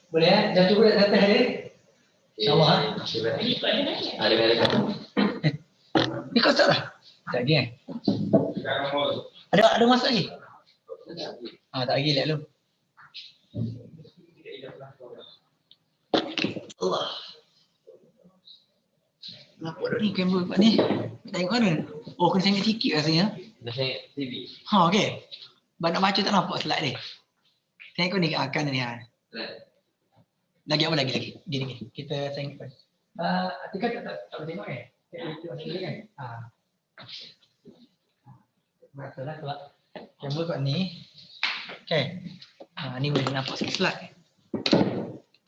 Boleh ya? Jangan cuba datang hari. Sama ha? Ni kau tak lah? Tak lagi kan? Ada masuk lagi? Tak lagi lihat dulu. Allah. Kenapa dah ni kamera buat ni? Tengok mana? Oh, kena sengit sikit rasanya. Dah saya TV. Okey. Nak baca tak nampak slide ni. Tengok ni akan ni. Lagi apa lagi? Gini. Kita sengit first. Atika tak boleh tengok kan? Itu asli kan? Masalah sebab kamera kat ni. Okey. Ni boleh nampak sikit slide.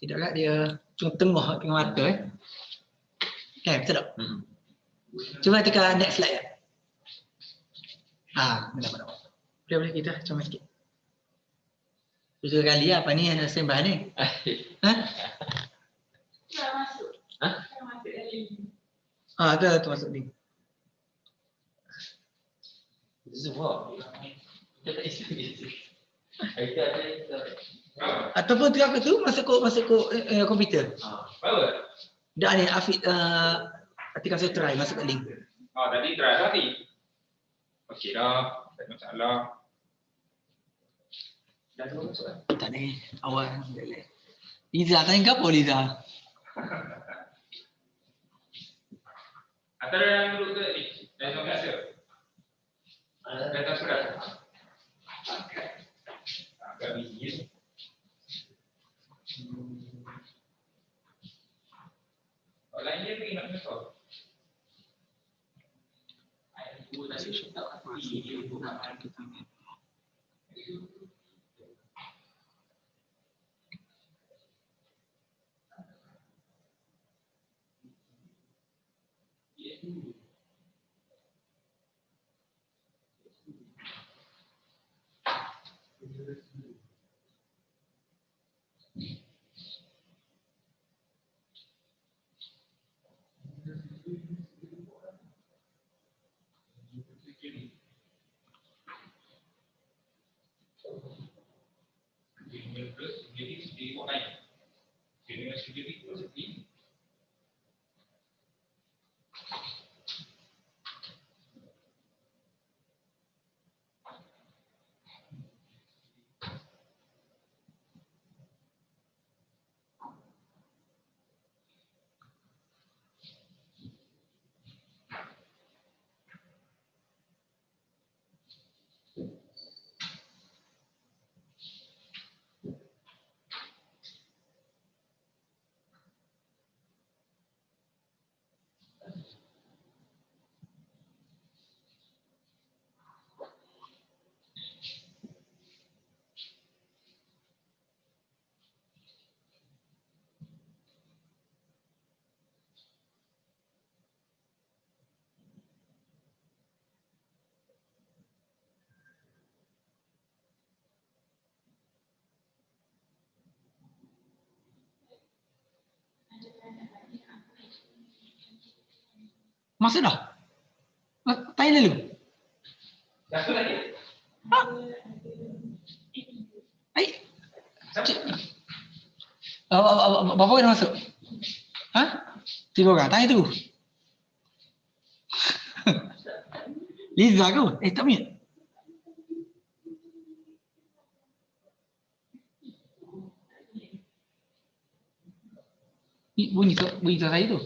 Tidak tak dia tengah mata Okay, betul tak? Cuba tekan next slide. Benar. Boleh kita comel sikit. Tujuh kali apa ni yang sembah ni? Dah masuk. Dah masuk lagi. Tu masuk link. Semua. Kita tak isi lagi. Itu ada. Ataupun tu apa tu masuk komputer. Power. Dah ni Afiq Atika saya try masuk kat link. Tadi try tadi. Okey dah, tak ada masalah. Dah cuba masuk kan? Tak ni awal. Liza tanya apa Liza? Antara yang dulu tu ni, dari nombor biasa. Data surat. Agak busy. Lain dia pergi nak mesot. Masuk dah? Tanya dulu. Dah tu lagi. Berapa orang dah masuk? 3 orang. Tanya tu. Liza ke? Tak punya. Bunyi suara saya tu.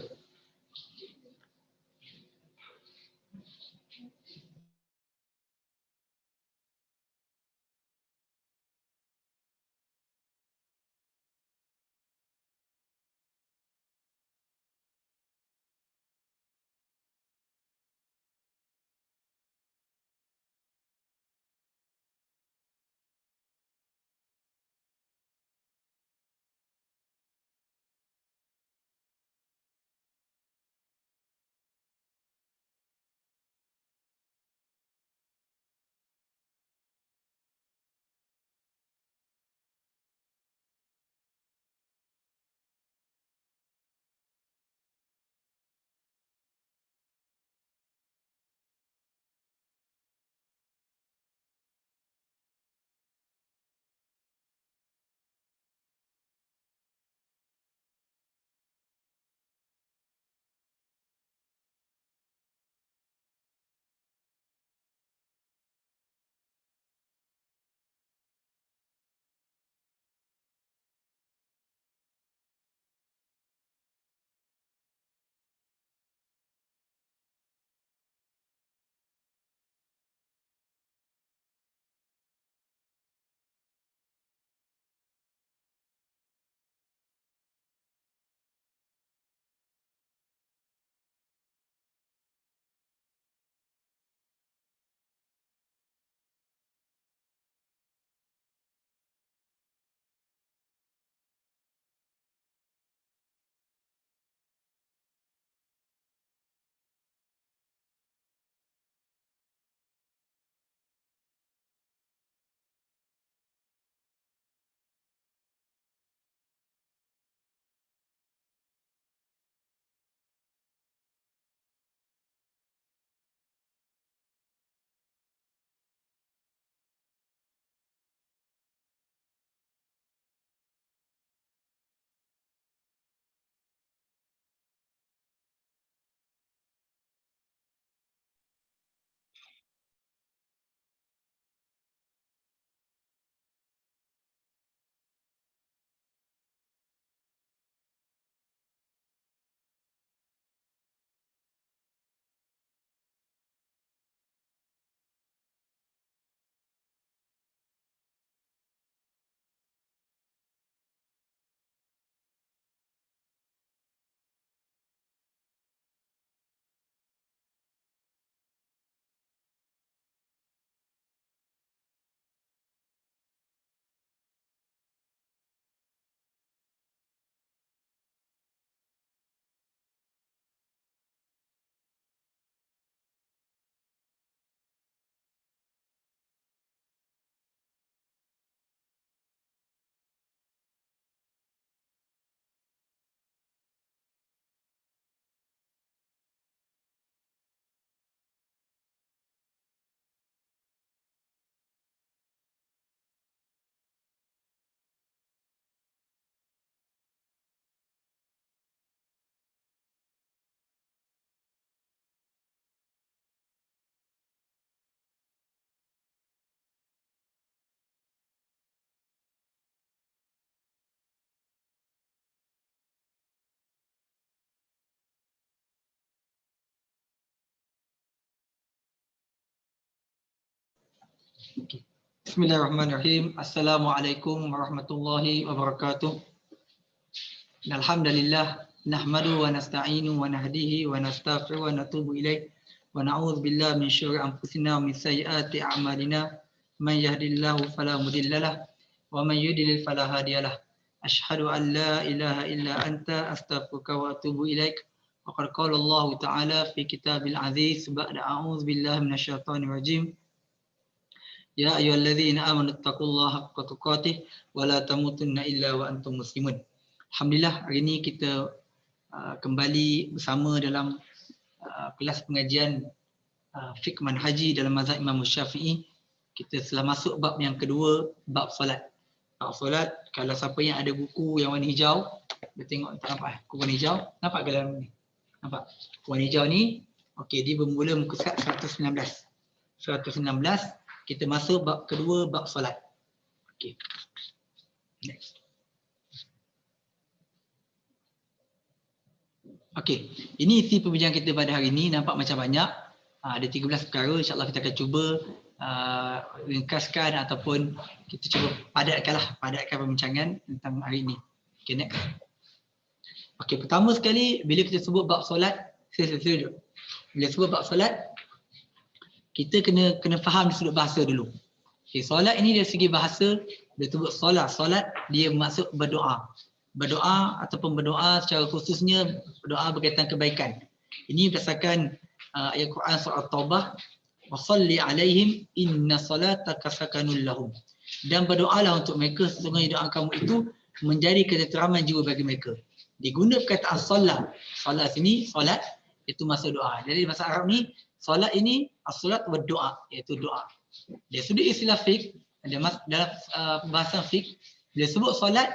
Bismillahirrahmanirrahim. Assalamualaikum warahmatullahi wabarakatuh. Alhamdulillah nahmadu wa nasta'inu wa nahdihi wa nastaghfiru wa natubu ilaih wa na'udzu billahi min syururi anfusina wa min sayyiati a'malina. Man yahdihillahu fala mudhillalah wa man yudlil fala hadiyalah. Asyhadu an la ilaha illa anta astaghfiruka wa atubu ilaik. Wa qad qala Allah Ta'ala fi kitabil aziz ba'da a'udzu billahi minasyaitonir rajim. Ya ayyuhalladzina amanu taqullaha haqqa tuqatih wa la tamutunna illa wa antum muslimun. Alhamdulillah hari ini kita kembali bersama dalam kelas pengajian fiqh manhaji dalam mazhab Imam Syafi'i. Kita telah masuk bab yang kedua, bab solat. Bab solat, kalau siapa yang ada buku yang warna hijau, dia tengok tak nampak buku warna hijau, nampak ke dalam ni? Nampak? Warna hijau ni, okey, dia bermula muka surat 119. 119 kita masuk bab kedua, bab solat. Okey. Next. Okey, ini isi perbincangan kita pada hari ini. Nampak macam banyak. Ada 13 perkara. InsyaAllah kita akan cuba ringkaskan ataupun kita cuba padatkan perbincangan tentang hari ini. Okey, next. Okey, pertama sekali bila kita sebut bab solat, sila. Bila sebut bab solat, kita kena faham dari sudut bahasa dulu. Okay, solat ini dari segi bahasa, bila sebut solat dia maksud berdoa. Berdoa ataupun berdoa secara khususnya berdoa berkaitan kebaikan. Ini berdasarkan ayat Quran surah Taubah, wa salli alaihim inna salataka sakanul lahum. Dan berdoalah untuk mereka, sesungguhnya doa kamu itu menjadi ketenteraman jiwa bagi mereka. Diguna perkataan solat. Solat sini, solat itu maksud doa. Jadi bahasa Arab ni solat ini as-solat wa doa, iaitu doa. Dari sudut istilah fiqh, dalam bahasa fiqh, bila sebut solat,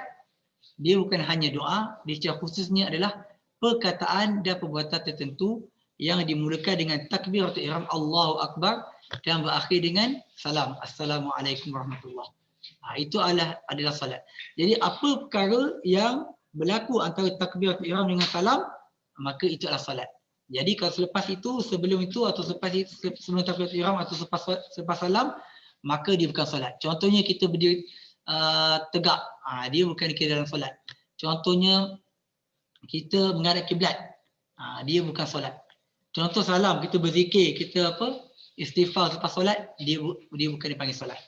dia bukan hanya doa, dia secara khususnya adalah perkataan dan perbuatan tertentu yang dimulakan dengan takbiratul ihram Allahu Akbar dan berakhir dengan salam. Assalamualaikum warahmatullahi wabarakatuh. Itu adalah solat. Jadi apa perkara yang berlaku antara takbiratul ihram dengan salam, maka itu adalah solat. Jadi kalau selepas itu, sebelum itu atau sebelum takbiratul ihram atau selepas salam, maka dia bukan solat. Contohnya kita berdiri tegak, dia bukan dikira dalam solat. Contohnya kita menghadap kiblat, dia bukan solat. Contoh salam, kita berzikir, kita istighfar selepas solat, dia bukan dipanggil solat.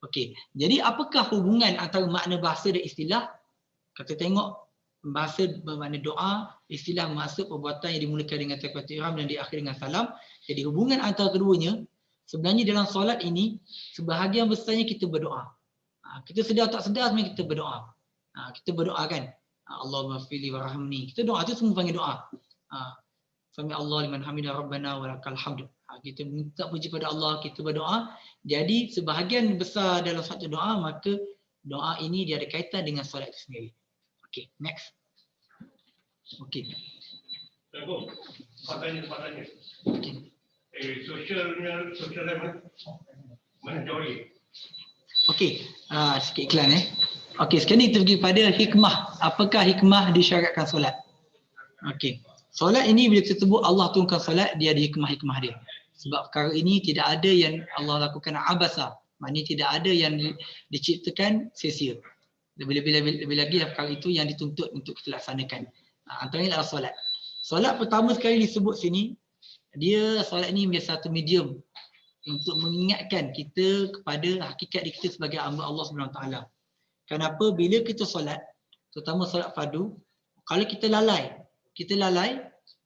Okey. Jadi apakah hubungan antara makna bahasa dan istilah? Kita tengok bahasa bermakna doa, istilah maksud perbuatan yang dimulakan dengan takbiratul ihram dan diakhiri dengan salam. Jadi hubungan antara keduanya, sebenarnya dalam solat ini sebahagian besarnya kita berdoa. Kita sedar tak sedar sebenarnya kita berdoa. Kita berdoa kan, Allahumma fili warhamni. Kita doa tu semua panggil doa. Sami Allah liman hamidah rabbana walakal hamd. Kita minta puji pada Allah, kita berdoa. Jadi sebahagian besar dalam satu doa, maka doa ini dia ada kaitan dengan solat itu sendiri. Okay, next. Okay. Tengok, patahnya. Okay. Sosialnya menjauhi. Okay, sikit iklan Okay, sekarang kita pergi pada hikmah. Apakah hikmah disyaratkan solat? Okay. Solat ini bila kita sebut Allah turunkan solat, dia ada hikmah-hikmah dia. Sebab perkara ini tidak ada yang Allah lakukan abasa. Maknanya tidak ada yang diciptakan sia-sia. Lebih lagi perkara itu yang dituntut untuk kita laksanakan. Antaranya adalah solat. Solat pertama sekali disebut sini, solat ini menjadi satu medium untuk mengingatkan kita kepada hakikat diri kita sebagai hamba Allah SWT. Kenapa? Bila kita solat, terutama solat fardu, kalau kita lalai,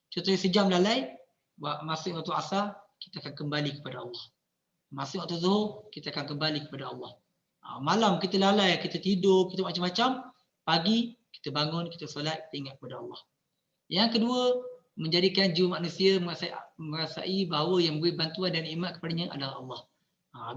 contohnya sejam lalai, masuk waktu asar, kita akan kembali kepada Allah. Masuk waktu zuhur, kita akan kembali kepada Allah. Malam kita lalai, kita tidur, kita macam-macam. Pagi kita bangun, kita solat, kita ingat kepada Allah. Yang kedua, menjadikan jiwa manusia merasai bahawa yang beri bantuan dan nikmat kepadanya adalah Allah.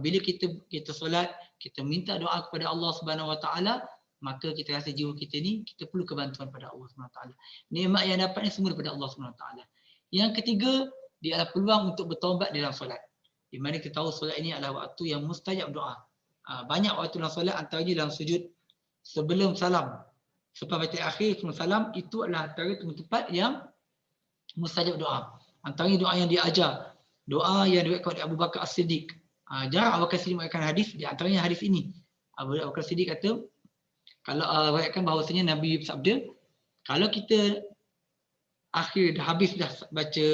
Bila kita solat, kita minta doa kepada Allah Subhanahu Wa Taala, maka kita rasa jiwa kita ni kita perlu kebantuan pada Allah Subhanahu Wa Taala. Nikmat yang dapatnya semua daripada Allah Subhanahu Wa Taala. Yang ketiga, dia adalah peluang untuk bertaubat dalam solat. Di mana kita tahu solat ini adalah waktu yang mustajab doa. Banyak waktu dalam solat, antaranya dalam sujud sebelum salam. Selepas baca akhir sebelum salam, itu adalah antara tempat yang mustajab doa. Antaranya doa yang diajar, doa yang diriwayatkan oleh Abu Bakar As-Siddiq. Jarang Abu Bakar Siddiq meriwayatkan hadis, di antaranya hadis ini. Abu Bakar Siddiq kata, kalau meriwayatkan bahawasanya Nabi bersabda, kalau kita dah habis dah baca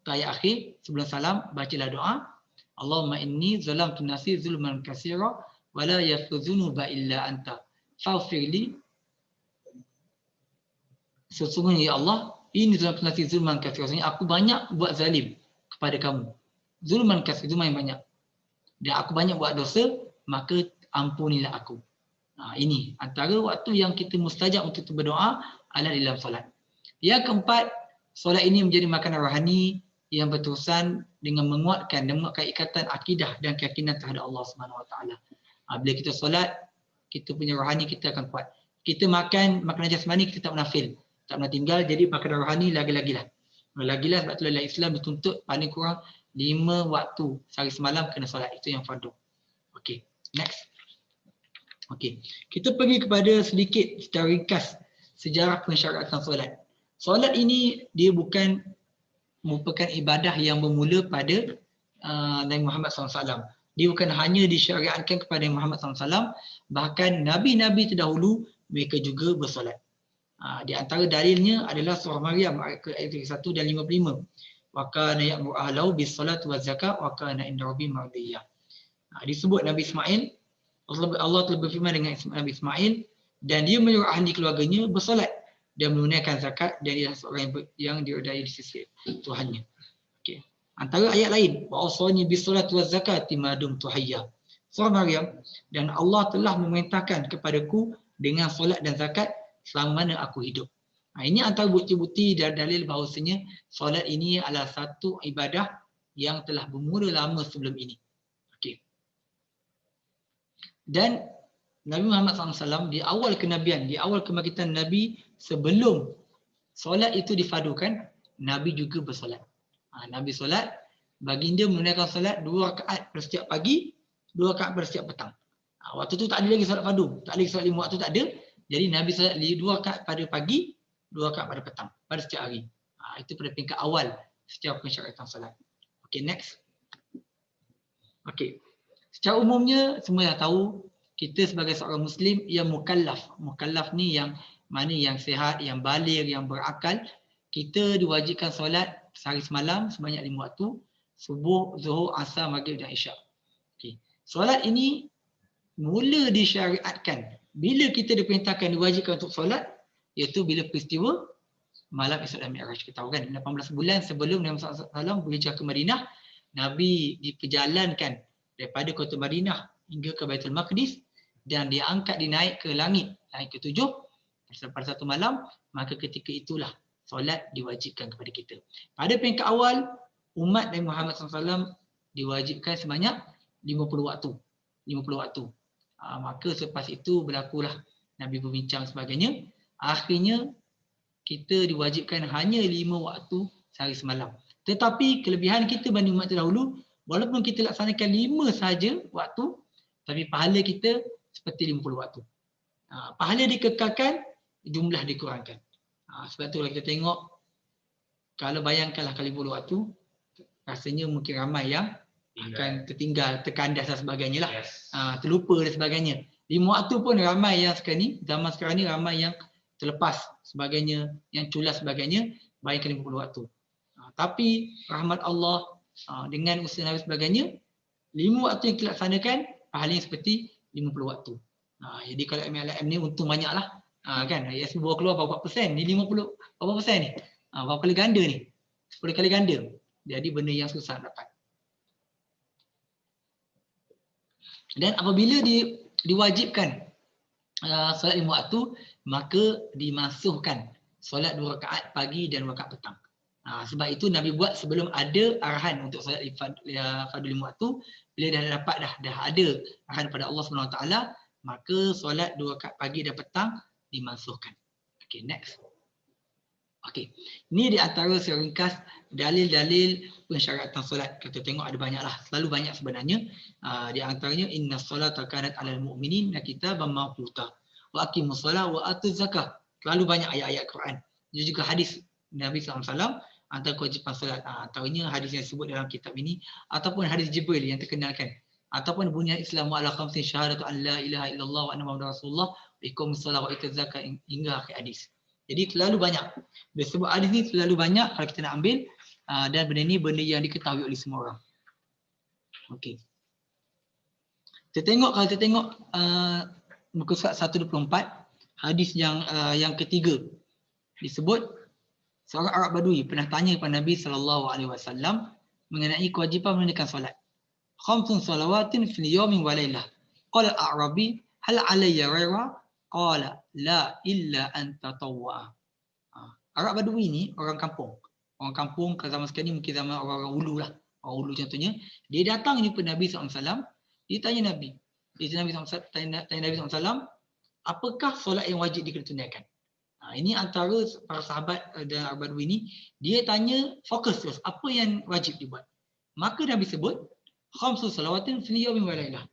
ayat akhir, sebelum salam, bacalah doa, Allahumma inni zalamtu nafsi zulman katsira wa la yaghfiru dzunuba illa anta. Faghfirli. Sesungguhnya ya Allah, ini zalamtu nafsi zulman katsira. Aku banyak buat zalim kepada kamu. Zulman katsira, zulman yang banyak. Dan aku banyak buat dosa, maka ampunilah aku. Ini antara waktu yang kita mustajab untuk berdoa adalah dalam solat. Yang keempat, solat ini menjadi makanan rohani yang berterusan dengan menguatkan ikatan akidah dan keyakinan terhadap Allah Subhanahu Wa Taala. Bila kita solat, kita punya rohani kita akan kuat. Kita makan makanan jasmani, kita tak menafil, tak pernah tinggal. Jadi makanan rohani lagi-lagilah. Lagi-lah sebab tu dalam Islam dituntut paling kurang 5 waktu sehari semalam kena solat. Itu yang fardu. Okey, next. Okey, kita pergi kepada sedikit secara ringkas sejarah pensyariatan solat. Solat ini dia bukan merupakan ibadah yang bermula pada Nabi Muhammad SAW. Dia bukan hanya disyariatkan kepada Nabi Muhammad SAW, bahkan Nabi-Nabi terdahulu mereka juga bersolat. Di antara dalilnya adalah surah Maryam ayat 1 dan 55. Wa kana ya'muru ahlahu bis salati waz zakat wa kana inda rabbi mardiyah. Disebut Nabi Ismail, Allah telah berfirman dengan Nabi Ismail, dan dia menyuruh ahli keluarganya bersolat dan menunaikan zakat, dan dia seorang yang diredai di sisi Tuhannya. Okey. Antara ayat lain, wa awsani bis salati waz zakati ma dumtu hayya. Surah Maryam, dan Allah telah memerintahkan kepadaku dengan solat dan zakat selama mana aku hidup. Ini antara bukti-bukti dan dalil bahawasanya solat ini adalah satu ibadah yang telah bermula lama sebelum ini. Okey. Dan Nabi Muhammad SAW di awal kenabian, di awal kebangkitan Nabi, sebelum solat itu difadukan, Nabi juga bersolat. Nabi solat, baginda menunaikan solat 2 rakaat pada setiap pagi, 2 rakaat pada setiap petang. Waktu tu tak ada lagi solat fadu, tak ada lagi solat 5 waktu, tak ada. Jadi Nabi solat 2 rakaat pada pagi, 2 rakaat pada petang, pada setiap hari. Itu pada peringkat awal setiap pensyariatan solat. Okey, next. Okey. Secara umumnya semua dah tahu, kita sebagai seorang Muslim yang mukallaf. Mukallaf ni yang mana yang sihat, yang baligh, yang berakal. Kita diwajibkan solat sehari semalam sebanyak 5 waktu. Subuh, Zuhur, Asar, Maghrib dan Isyak. Okay. Solat ini mula disyariatkan bila kita diperintahkan, diwajibkan untuk solat, iaitu bila peristiwa malam Isra dan Mi'raj. Kita tahu kan, 18 bulan sebelum Nabi SAW berhijrah ke Madinah, Nabi diperjalankan daripada kota Madinah hingga ke Baitul Maqdis, dan diangkat, dinaik ke langit ke-7 pada satu malam. Maka ketika itulah solat diwajibkan kepada kita. Pada peringkat awal, umat Nabi Muhammad SAW diwajibkan sebanyak 50 waktu. 50 waktu. Maka selepas itu berlakulah Nabi berbincang sebagainya. Akhirnya kita diwajibkan hanya 5 waktu sehari semalam. Tetapi kelebihan kita banding umat terdahulu, walaupun kita laksanakan 5 sahaja waktu, tapi pahala kita seperti 50 waktu. Pahala dikekalkan, jumlah dikurangkan. Sebab tu kalau kita tengok, kalau bayangkanlah kali 50 waktu, rasanya mungkin ramai yang akan tertinggal, terkandas dan sebagainya lah. Terlupa dan sebagainya. 5 waktu pun ramai yang sekarang ni, zaman sekarang ni ramai yang terlepas sebagainya, yang culas sebagainya, bayangkan 50 waktu. Tapi rahmat Allah dengan usaha Nabi sebagainya, 5 waktu yang kita laksanakan, pahalanya seperti 50 waktu. Jadi kalau MLM ni untung banyak lah. Kan, ISB bawa keluar berapa persen, ni 50, berapa persen ni? Berapa kali ganda ni? 10 kali ganda. Jadi benda yang susah dapat. Dan apabila diwajibkan solat 5 waktu, maka dimasukkan solat 2 rakaat pagi dan 2 rakaat petang. Sebab itu Nabi buat sebelum ada arahan untuk solat fardu 5 waktu. Bila dah dapat dah ada arahan pada Allah SWT, maka solat 2 rakaat pagi dan petang dimasukkan. Okay, next. Okay, ini di antara seringkas dalil-dalil pensyariatan solat. Kita tengok ada banyaklah, selalu banyak sebenarnya. Di antaranya inna solata kanat 'alal mu'minin kitaban mawquta wa aqimus solah wa atuz zakah. Terlalu banyak ayat-ayat Quran. Dia juga hadis Nabi SAW antara kewajipan solat. Antaranya hadis yang disebut dalam kitab ini ataupun hadis Jibril yang terkenalkan. ataupun bunyian Islam ala khamsin syahadatu an la ilaha illallah wa anna muhammadar rasulullah wa iqamis salat wa itaz zakat hingga akhir hadis. Jadi terlalu banyak. Bila sebut hadis ni terlalu banyak kalau kita nak ambil dan benda ni benda yang diketahui oleh semua orang. Okey. Kalau kita tengok muka surat 124 hadis yang ketiga disebut seorang Arab Badui pernah tanya kepada Nabi SAW mengenai kewajipan menunaikan solat. Khamsun salawatin fil yawmi wa lailah. Qala al-A'rabi hal alayya ghaira? Qala la illa an tatawwa. Arab Badui ni orang kampung. Orang kampung ke zaman sekarang ni mungkin zaman orang-orang ulu lah. Orang ulu contohnya. Dia datang jumpa Nabi SAW. Dia tanya Nabi. Tanya Nabi SAW, apakah solat yang wajib dikena tunaikan? Ini antara para sahabat dan Arab Badui ni, dia tanya fokus terus, apa yang wajib dibuat? Maka Nabi sebut, khamsu salawatin fil yawmi wa lailah.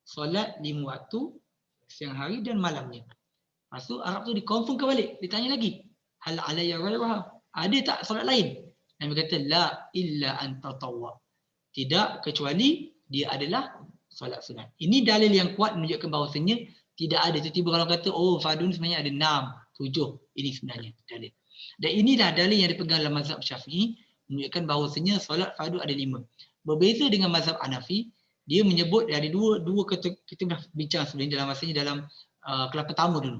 Solat 5 waktu, siang hari dan malamnya. Lepas tu Arab tu dikonfirmkan balik, dia tanya lagi, hal alayya ghairaha? Ada tak solat lain? Nabi kata, la illa an tatawwa. Tidak kecuali dia adalah solat sunat. Ini dalil yang kuat menunjukkan bahawasanya tidak ada. Tiba-tiba kalau kata, oh fardu ni sebenarnya ada 6, 7. Ini sebenarnya dalil. Dan inilah dalil yang dipegang dalam mazhab Syafi'i menunjukkan bahawasanya solat fardu ada 5. Berbeza dengan mazhab Hanafi, dia menyebut ada dua kita dah bincang sebelum dalam masanya dalam kelas pertama dulu.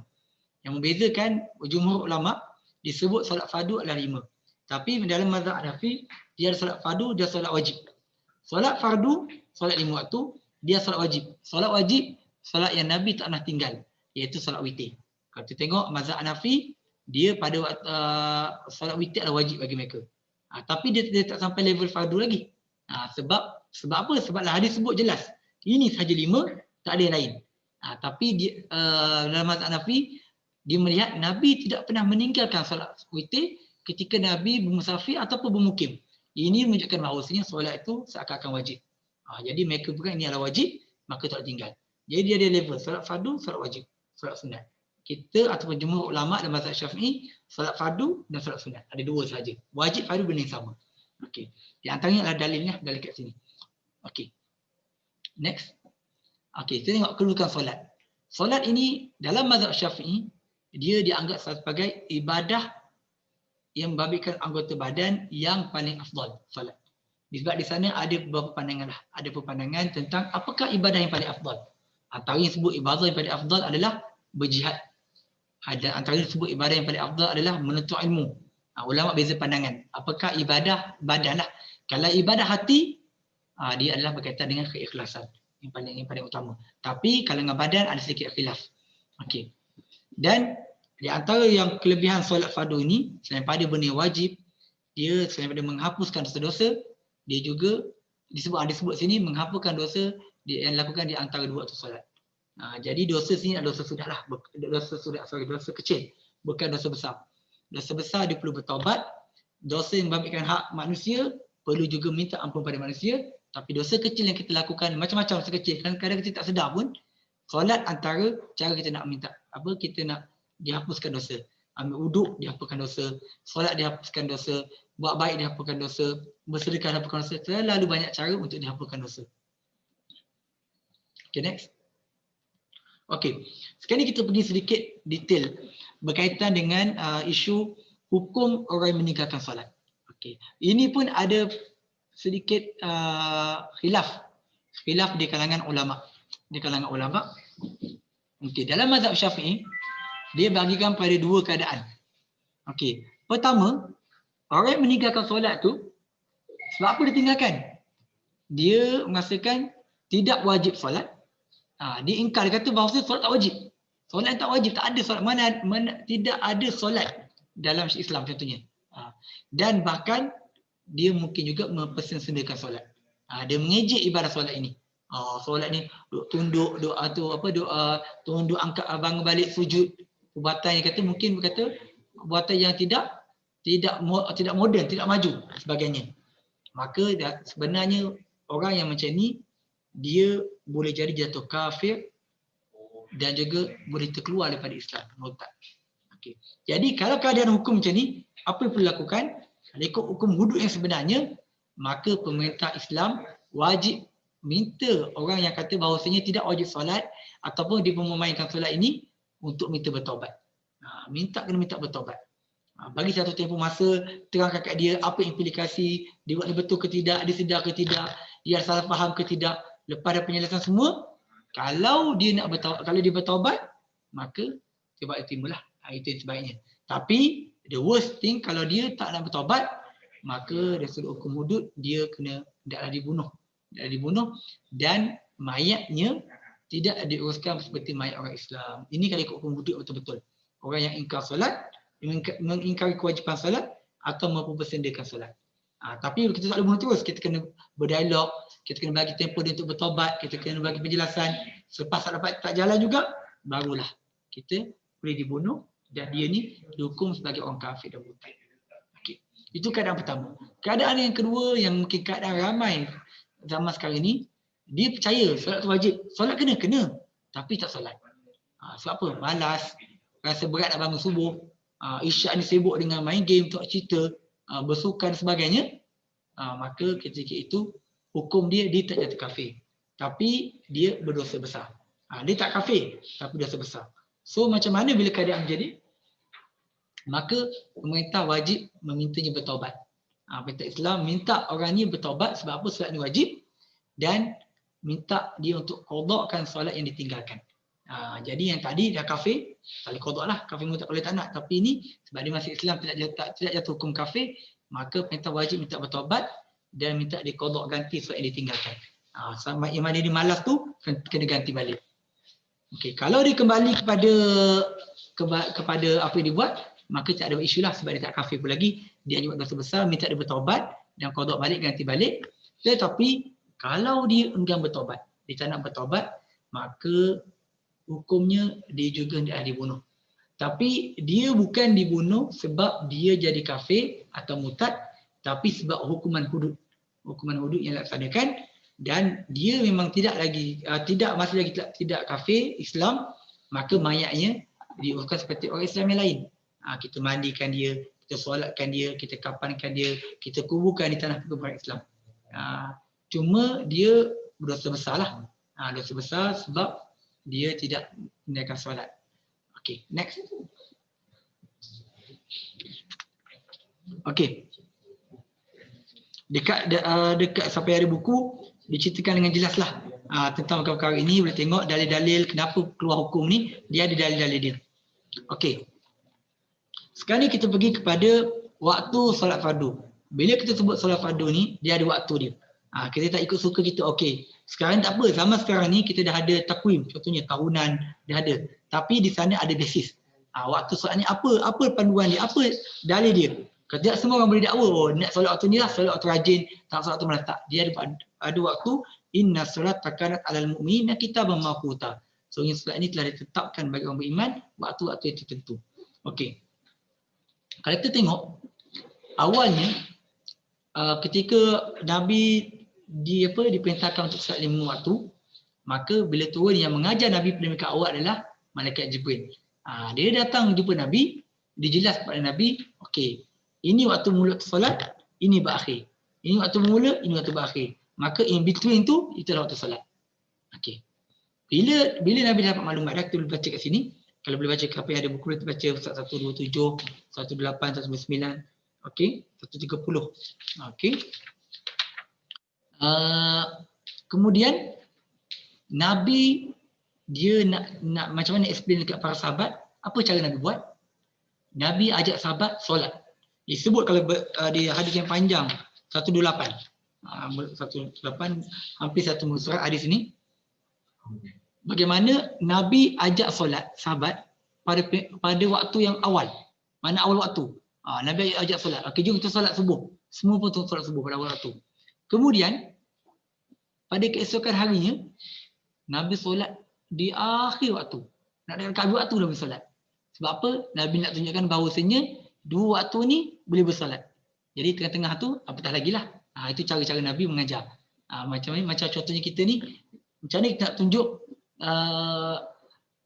Yang membezakan jumhur ulama disebut solat fardu adalah 5. Tapi dalam mazhab Hanafi dia ada solat fardu, dia solat wajib. Solat fardu, solat 5 waktu, dia solat wajib. Solat wajib, solat yang Nabi tak pernah tinggal, iaitu solat witir. Kalau kita tengok mazhab Hanafi, dia pada waktu solat witir adalah wajib bagi mereka. Tapi dia tak sampai level fardu lagi. Sebab apa? Sebablah hadis sebut jelas. Ini sahaja 5, tak ada yang lain. Tapi dia, dalam mazhab Hanafi, dia melihat Nabi tidak pernah meninggalkan solat witir ketika Nabi bermusafir ataupun bermukim. Ini menunjukkan bahawasanya solat itu seakan-akan wajib. Jadi mereka bukan ini adalah wajib, maka tak tinggal. Jadi dia ada level solat fardu, solat wajib, solat sunat. Kita ataupun jumhur ulama dalam mazhab Syafi'i, solat fardu dan solat sunat. Ada 2 sahaja. Wajib fardu benda yang sama. Okey. Di antaranya adalah dalilnya, dalil kat sini. Okey. Next. Okey, kita tengok kedudukan solat. Solat ini dalam mazhab Syafi'i, dia dianggap sebagai ibadah yang membabitkan anggota badan yang paling afdal, solat. Sebab di sana ada beberapa pandangan lah. Ada pandangan tentang apakah ibadah yang paling afdal. Antara yang sebut ibadah yang paling afdal adalah berjihad. Ada antara yang sebut ibadah yang paling afdal adalah menuntut ilmu. Ulama beza pandangan. Apakah ibadah badan lah. Kalau ibadah hati, dia adalah berkaitan dengan keikhlasan. Yang paling utama. Tapi kalau dengan badan ada sedikit khilaf. Okey. Dan di antara yang kelebihan solat fardu ini, selain pada benda yang wajib, dia selain pada menghapuskan dosa-dosa, dia juga disebut sini menghapuskan dosa yang dilakukan di antara 2 waktu solat. Jadi dosa sini adalah dosa sudah lah, dosa kecil, bukan dosa besar. Dosa besar dia perlu bertaubat, dosa yang membabitkan hak manusia perlu juga minta ampun pada manusia, tapi dosa kecil yang kita lakukan, macam-macam dosa kecil, kadang-kadang kita tak sedar pun, solat antara cara kita nak minta, kita nak dihapuskan dosa. Ambil wuduk, dihapuskan dosa. Solat, dihapuskan dosa. Buat baik, dihapuskan dosa. Bersedekah, dihapuskan dosa. Terlalu banyak cara untuk dihapuskan dosa. Okay, next. Okay. Sekarang ni kita pergi sedikit detail berkaitan dengan isu hukum orang yang meninggalkan solat. Okay. Ini pun ada sedikit khilaf di kalangan ulama. Okay. Dalam mazhab Syafi'i, dia bagikan pada 2 keadaan. Okey. Pertama, orang yang meninggalkan solat tu, sebab apa dia tinggalkan? Dia merasakan tidak wajib solat. Dia ingkar, dia kata bahawa solat tak wajib. Solat tak wajib, tak ada solat. Mana tidak ada solat dalam Islam contohnya. Dan bahkan dia mungkin juga mempersendakan solat. Dia mengejek ibadah solat ini. Solat ni tunduk, doa tu tunduk, angkat, bangun balik, sujud. Perbuatan yang kata mungkin berkata perbuatan yang tidak moden, tidak maju sebagainya. Maka sebenarnya orang yang macam ni dia boleh jadi jatuh kafir dan juga boleh terkeluar daripada Islam, murtad. Okey. Jadi kalau keadaan hukum macam ni, apa yang perlu lakukan? Kalau ikut hukum wuduk yang sebenarnya, maka pemerintah Islam wajib minta orang yang kata bahawasanya tidak wajib solat ataupun dia memainkan solat ini untuk minta bertaubat. Kena minta bertaubat. Bagi satu tempoh masa, terangkan kat dia apa implikasi, dia buat ni betul ke tidak, dia sedar ke tidak, dia salah faham ke tidak. Lepas ada penjelasan semua, kalau dia bertaubat, maka sebab timbullah. Itu yang sebaiknya. Tapi the worst thing kalau dia tak nak bertaubat, maka dari sudut hukum hudud dia kena hendaklah dibunuh dan mayatnya tidak diuruskan seperti mayat orang Islam. Ini kalau ikut hukum hudud betul-betul. Orang yang ingkar solat, mengingkari kewajipan solat atau mempersendakan solat. Tapi kita tak boleh bunuh terus, kita kena berdialog, kita kena bagi tempoh dia untuk bertaubat, kita kena bagi penjelasan. Selepas tak jalan juga, barulah kita boleh dibunuh dan dia ni dihukum sebagai orang kafir dan murtad. Okay. Itu keadaan pertama. Keadaan yang kedua yang mungkin keadaan ramai zaman sekarang ni, dia percaya solat tu wajib. Solat kena, tapi tak solat. Sebab apa? Malas, rasa berat nak bangun subuh, isyak ni sibuk dengan main game, tak cerita, bersukan sebagainya, maka ketika itu hukum dia tak jatuh kafir. Tapi dia berdosa besar. Dia tak kafir, tapi dosa besar. So macam mana bila keadaan menjadi? Maka pemerintah wajib memintanya bertaubat. Pemerintah Islam minta orang ni bertaubat sebab apa? Solat ni wajib dan minta dia untuk qadakkan solat yang ditinggalkan. Jadi yang tadi dah kafir, tak boleh qada lah, kafir murtad boleh tak nak. Tapi ini sebab dia masih Islam tidak jatuh hukum kafir, maka pemerintah wajib minta bertaubat dan minta dia qada ganti solat yang ditinggalkan. Sama yang mana dia malas tu kena ganti balik. Okey, kalau dia kembali kepada apa yang dia buat, maka tak ada isu lah sebab dia tak kafir pun lagi. Dia hanya buat dosa besar, minta dia bertaubat dan qada balik, ganti balik. Tetapi kalau dia enggan bertaubat, dia tak nak bertaubat, maka hukumnya dia juga dah dibunuh. Tapi dia bukan dibunuh sebab dia jadi kafir atau murtad, tapi sebab hukuman hudud. Hukuman hudud yang dilaksanakan dan dia memang masih lagi tidak kafir Islam, maka mayatnya diuruskan seperti orang Islam yang lain. Kita mandikan dia, kita solatkan dia, kita kapankan dia, kita kuburkan di tanah kuburan Islam. Cuma dia berdosa besar lah. Dosa besar sebab dia tidak menunaikan solat. Okay, next. Okay. Dekat sampai ada buku diceritakan dengan jelaslah tentang perkara ini. Boleh tengok dalil-dalil kenapa keluar hukum ni, dia ada dalil-dalil dia. Okey. Sekarang ni kita pergi kepada waktu solat fardu. Bila kita sebut solat fardu ni, dia ada waktu dia. Kita tak ikut suka kita, okey. Sekarang tak apa, zaman sekarang ni kita dah ada takwim, contohnya tahunan dah ada. Tapi di sana ada basis. Waktu solat ni apa panduan dia, apa dalil dia. Tidak semua orang boleh dakwa, nak solat waktu ni lah, solat waktu rajin, tak solat waktu malas, tak. Dia ada waktu, inna solat takanat alal mu'minina kitaban mawquta. So solat ni telah ditetapkan bagi orang beriman waktu-waktu yang tertentu. Okey. Kalau kita tengok awalnya ketika Nabi diperintahkan untuk solat 5 waktu, maka bila turun yang mengajar Nabi pada mereka awal adalah malaikat Jibril. Dia datang jumpa Nabi, dijelas kepada Nabi, okey, ini waktu mula solat, ini berakhir. Ini waktu mula, ini waktu berakhir. Maka in between tu, itulah waktu solat. Okey. Bila Nabi dapat maklumat, kita boleh baca kat sini. Kalau boleh baca apa yang ada buku, boleh baca 127, 18, 129, okey, 130. Okey. Kemudian Nabi dia nak macam mana explain dekat para sahabat, apa cara Nabi buat? Nabi ajak sahabat solat. Disebut kalau di hadis yang panjang 128. 128 hampir satu muka surat hadis ini. Bagaimana Nabi ajak solat sahabat pada waktu yang awal. Mana awal waktu? Nabi ajak solat. Okey, jom kita solat subuh. Semua pun solat subuh pada awal waktu. Kemudian pada keesokan harinya Nabi solat di akhir waktu. Nak dekat habis waktu Nabi solat. Sebab apa? Nabi nak tunjukkan bahawasanya dua waktu ni boleh bersolat. Jadi tengah-tengah tu apatah lagi lah. Itu cara-cara Nabi mengajar. Macam contohnya kita ni, macam mana kita nak tunjuk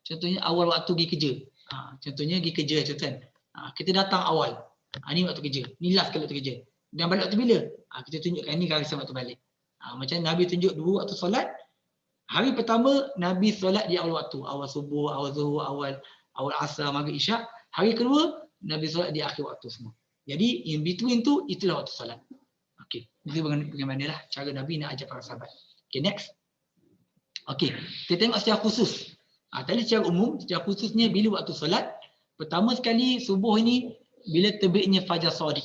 contohnya awal waktu pergi kerja. Contohnya pergi kerja contoh kan. Kita datang awal. Ni waktu kerja. Ni last kali waktu kerja. Dan balik waktu bila? Kita tunjukkan ni garisan waktu balik. Macam Nabi tunjuk 2 waktu solat. Hari pertama Nabi solat di awal waktu, awal subuh, awal zuhur, awal asar, maghrib, isyak. Hari kedua Nabi solat di akhir waktu semua. Jadi in between tu itulah waktu solat. Okey, itu bagaimanalah cara Nabi nak ajar para sahabat. Okey, next. Okey, kita tengok secara khusus. Tadi secara umum, secara khususnya bila waktu solat. Pertama sekali subuh ini bila terbitnya fajar shadiq.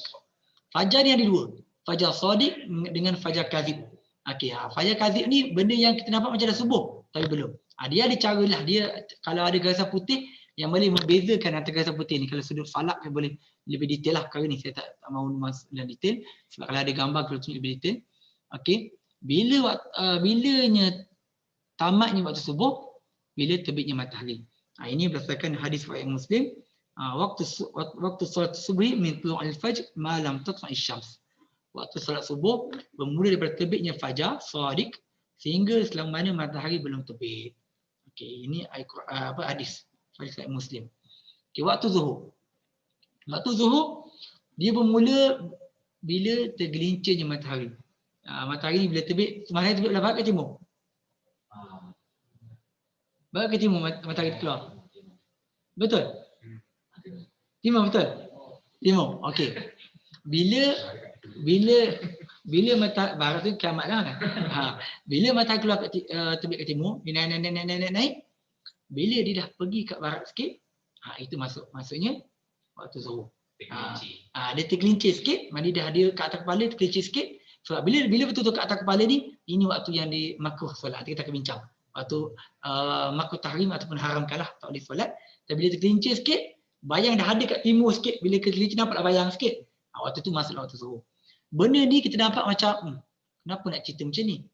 Fajar ni ada 2. Fajar shadiq dengan fajar kadzib. Okey, fajar kadzib ni benda yang kita nampak macam dah subuh, tapi belum. Dia ada cara lah. Dia kalau ada garisan putih yang boleh membezakan antara garisan putih ni. Kalau sudut falak saya boleh lebih detail lah perkara ni. Saya tak mahu masuk dalam detail. Sebab kalau ada gambar kalau tunjuk lebih detail. Okey, bilanya tamatnya waktu subuh, bila terbitnya matahari. Ini berdasarkan hadis riwayat Muslim. Waktu solat subuh min tulu'il fajr ma lam tatla'i syams. Waktu solat subuh bermula daripada terbitnya fajar shadiq sehingga selama mana matahari belum terbit. Okey, ini hadis riwayat Muslim. Okey, waktu zuhur. Waktu zuhur dia bermula bila tergelincirnya matahari. Matahari bila terbit, matahari terbit belah barat ke timur? Barat ke timur matahari keluar? Betul? Timur betul? Timur. Okey. Bila matahari barat tu kiamat lah kan. Bila matahari keluar terbit ke timur, dia naik. Bila dia dah pergi kat barat sikit, itu maksudnya waktu zuhur. Dia tergelincir sikit, mana dah dia kat atas kepala tergelincir sikit. Sebab bila betul-betul kat atas kepala ni, ini waktu yang makruh solat. Kita akan bincang. Waktu makruh tahrim ataupun haramkanlah tak boleh solat. Tapi bila tergelincir sikit, bayang dah ada kat timur sikit, bila tergelincir nampak bayang sikit. Waktu tu masuklah waktu zuhur. Benda ni kita nampak macam, kenapa nak cerita macam ni?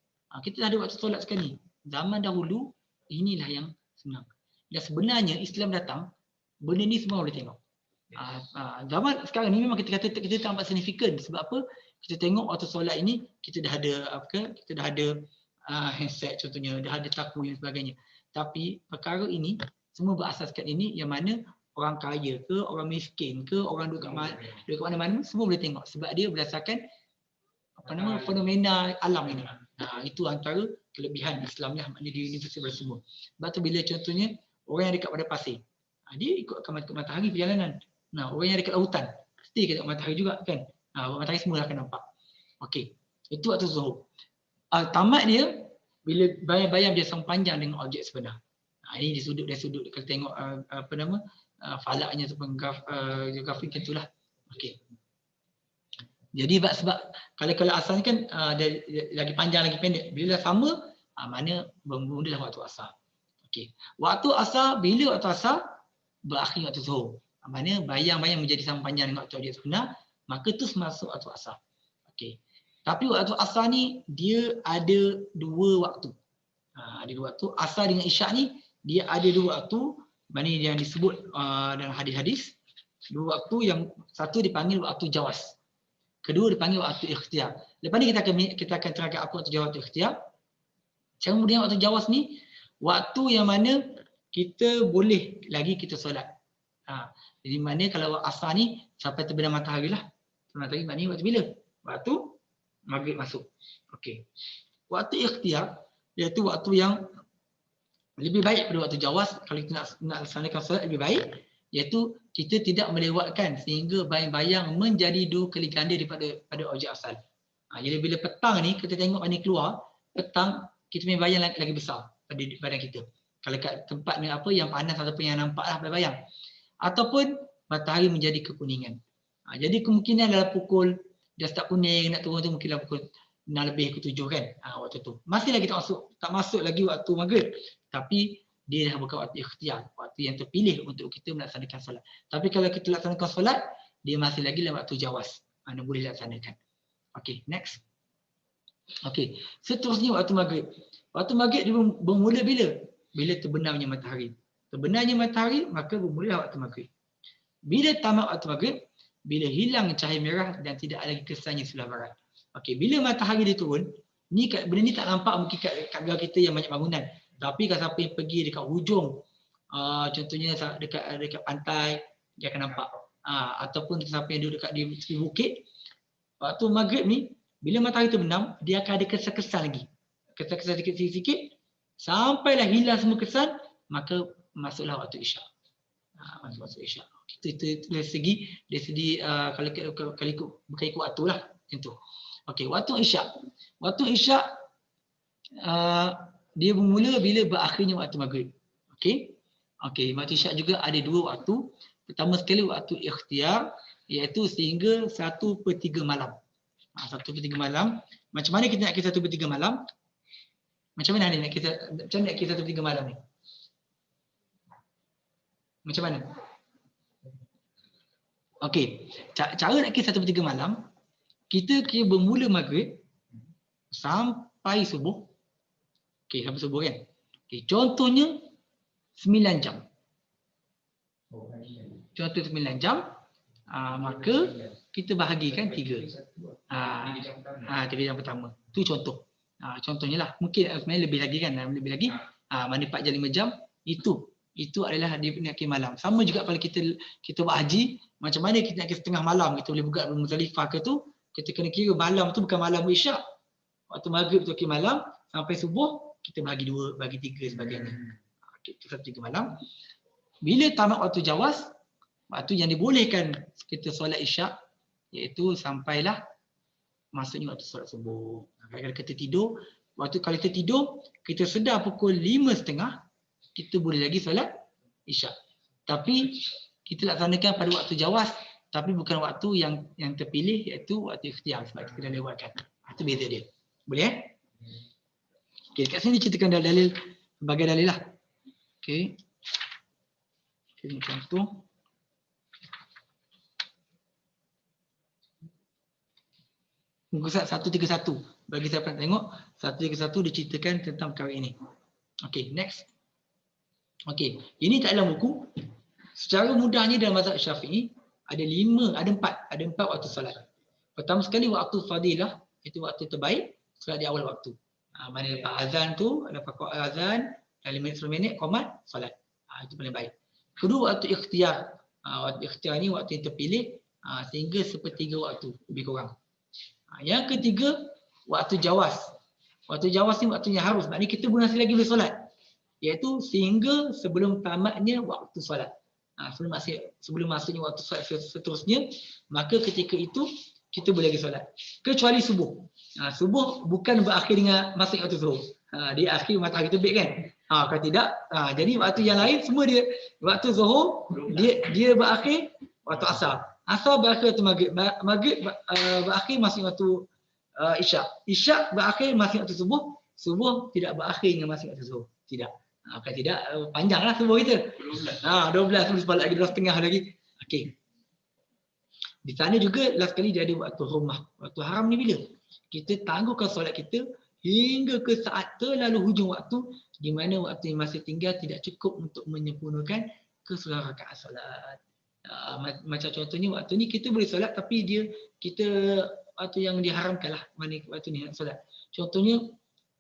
Kita dah ada waktu solat sekarang ni. Zaman dahulu, inilah yang senang. Dan sebenarnya Islam datang, benda ni semua boleh tengok. Zaman sekarang ni memang kita kata kita tak nampak signifikan. Sebab apa? Kita tengok waktu solat ini, kita dah ada handset contohnya, dah ada taku dan sebagainya. Tapi perkara ini, semua berasaskan ini yang mana orang kaya ke, orang miskin ke, orang duduk kat mana-mana, semua boleh tengok. Sebab dia berdasarkan fenomena alam ini. Itu antara kelebihan Islam lah, maknanya dia universal semua. Sebab tu bila contohnya orang yang dekat pada pasir, dia ikutkan matahari perjalanan. Orang yang dekat lautan, mesti dekat matahari juga kan. Matahari semua akan nampak. Okey, itu waktu zuhur. Tamat dia bila bayang-bayang dia sang panjang dengan objek sebenar. Ini di sudut kalau tengok falaknya ataupun grafik itulah. Okey. Jadi sebab kalau asal kan lagi panjang lagi pendek. Bila sama, mana bermulalah waktu asar. Okey. Waktu asar, bila waktu asar berakhir waktu zuhur. Mana bayang-bayang menjadi sama panjang dengan waktu objek sebenar, maka tu masuk waktu asar. Okey. Tapi waktu asar ni dia ada 2 waktu. Ada 2 waktu. Asar dengan isyak ni dia ada 2 waktu. Mana yang disebut dalam hadis-hadis. 2 waktu, yang satu dipanggil waktu jawas. Kedua dipanggil waktu ikhtiar. Lepas ni kita akan terangkan apa waktu jawas, waktu ikhtiar. Kemudian waktu jawas ni waktu yang mana kita boleh lagi kita solat. Jadi mana kalau asar ni sampai terbenam matahari lah. Matahari maknanya waktu bila? Waktu maghrib masuk. Okey. Waktu ikhtiar iaitu waktu yang lebih baik pada waktu jawas. Kalau kita nak laksanakan solat lebih baik, iaitu kita tidak melewatkan sehingga bayang-bayang menjadi 2 kali ganda daripada objek asal. Jadi bila petang ni kita tengok ni keluar, petang kita punya bayang lagi besar pada badan kita. Kalau kat tempat ni yang panas ataupun yang nampak lah bayang. Ataupun matahari menjadi kekuningan. Jadi kemungkinan dalam pukul dah start kuning nak turun tu mungkinlah pukul 6 lebih ke 7 kan. Waktu tu. Masih lagi tak masuk lagi waktu maghrib. Tapi dia dah bukan waktu ikhtiar, waktu yang terpilih untuk kita melaksanakan solat. Tapi kalau kita laksanakan solat, dia masih lagi dalam waktu jawas. Mana boleh laksanakan. Okey, next. Okey, seterusnya waktu maghrib. Waktu maghrib dia bermula bila? Bila terbenamnya matahari. Terbenamnya matahari, maka bermula waktu maghrib. Bila tamat waktu maghrib, bila hilang cahaya merah dan tidak lagi kesannya sebelah barat. Okey, bila matahari dia turun, benda ni tak nampak mungkin kat luar kita yang banyak bangunan. Tapi kalau siapa yang pergi dekat hujung, contohnya dekat pantai, dia akan nampak. Ataupun siapa yang duduk dekat di bukit, waktu maghrib ni, Bila matahari terbenam, dia akan ada kesan-kesan lagi. Kesan-kesan sikit-sikit sampailah hilang semua kesan, maka masuklah waktu isyak. Masuk waktu isyak. Itu dari segi kalau ikut waktu lah tentu. Okey, waktu isyak. Waktu isyak dia bermula bila berakhirnya waktu maghrib. Okey. Okey, waktu isyak juga ada dua waktu. Pertama sekali waktu ikhtiar, iaitu sehingga 1/3 malam. 1/3 malam. Macam mana kita nak kira 1/3 malam? Macam mana ni nak kira 1/3 malam ni? Macam mana? Okey, cara nak kira 1/3 malam, kita kira bermula maghrib sampai subuh. Okey, sampai subuh kan? Okey, contohnya 9 jam. Contoh 9 jam, maka kita bahagikan 3. 3 jam pertama. Itu contoh. Contohnya lah, mungkin sebenarnya lebih lagi kan, lebih lagi. Mana 4 jam 5 jam, itu adalah dia nak kira malam. Sama juga kalau kita buat haji, macam mana kita nak kira setengah malam, kita boleh buka Muzdalifah ke tu, kita kena kira malam tu bukan malam isyak. Waktu maghrib tu kira malam, sampai subuh, kita bagi 2, bagi 3 sebagainya. Itu 1/3 malam. Bila tamat waktu jawas, waktu yang dibolehkan kita solat isyak, iaitu sampailah masuknya waktu solat subuh. Kalau kita tidur, kalau kita tidur, kita sedar pukul 5.30, kita boleh lagi solat isyak. Tapi kita laksanakan pada waktu jawas, tapi bukan waktu yang terpilih, iaitu waktu ikhtiar sebab kita dah lewatkan. Itu beza dia. Boleh Okey, kat sini ceritakan dalil, sebagai dalil lah. Okey. Ini contoh. Muka 131. Bagi siapa nak tengok, 131 diceritakan tentang perkara ini. Okey, next. Okey, ini tak dalam buku. Secara mudahnya dalam mazhab Syafi'i ada 4 waktu solat. Pertama sekali waktu fadilah, itu waktu terbaik, solat di awal waktu. Mana lepas azan tu, lepas azan, 5 minit 10 minit qomat solat. Itu paling baik. Kedua waktu ikhtiar. Waktu ikhtiar ni waktu yang terpilih sehingga 1/3 waktu lebih kurang. Yang ketiga waktu jawas. Waktu jawas ni waktunya harus. Maknanya kita masih lagi boleh solat. Iaitu sehingga sebelum tamatnya waktu solat. Sebelum masuknya waktu solat seterusnya, maka ketika itu kita boleh lagi solat. Kecuali subuh. Subuh bukan berakhir dengan masuk waktu zuhur. Dia akhir matahari terbit kan. Kalau tidak, jadi waktu yang lain semua dia waktu zuhur dia berakhir waktu asar. Asar berakhir waktu maghrib. Maghrib berakhir masuk waktu isyak. Isyak berakhir masuk waktu subuh. Subuh tidak berakhir dengan masuk waktu zuhur. Tidak. Kalau tidak panjanglah subuh kita. 12 sebab lagi 2.30 lagi. Okey. Di sana juga last kali dia ada waktu hurmah. Waktu haram ni bila? Kita tangguhkan solat kita hingga ke saat terlalu hujung waktu, di mana waktu yang masih tinggal tidak cukup untuk menyempurnakan keseluruhan rakaat solat. Macam contohnya waktu ni kita boleh solat tapi kita waktu yang diharamkan lah waktu ni nak solat. Contohnya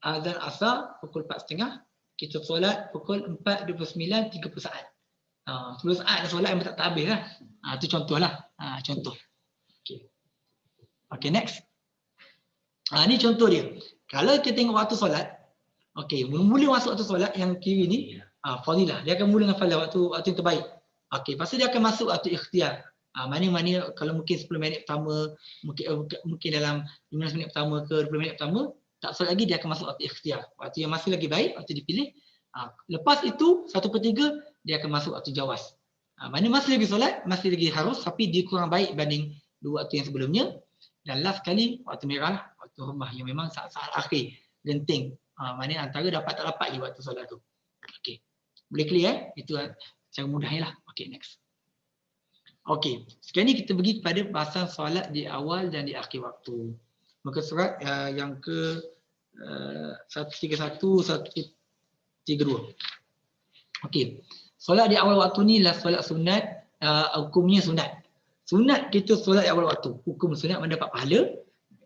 azan asar pukul 4.30, kita solat pukul 4.29, 30 saat. 10 saat dah solat yang tak habis lah. Itu contoh lah. Contoh. Okay, next. Ni contoh dia. Kalau kita tengok waktu solat, mula masuk waktu solat yang kiri ni, fadilah. Dia akan mula dengan fadilah, waktu yang terbaik. Lepas tu dia akan masuk waktu ikhtiar. Mana-mana kalau mungkin 10 minit pertama, mungkin dalam 15 minit pertama ke 20 minit pertama, tak solat lagi, dia akan masuk waktu ikhtiar. Waktu yang masih lagi baik, waktu dipilih. Lepas itu, 1/3, dia akan masuk waktu jawas. Mana masih lagi solat, masih lagi harus, tapi dia kurang baik banding 2 waktu yang sebelumnya. Dan last sekali, waktu merah, waktu hurmah yang memang saat-saat akhir, genting. Mana antara dapat tak dapat je waktu solat tu. Okey. Boleh clear Itu cara mudahnya lah. Okey, next. Okey, sekarang ni kita pergi kepada bahasan solat di awal dan di akhir waktu. Muka surat yang ke 131, 132. Okey. Solat di awal waktu ni lah solat sunat, hukumnya sunat. Sunat kita solat di awal waktu. Hukum sunat mendapat pahala.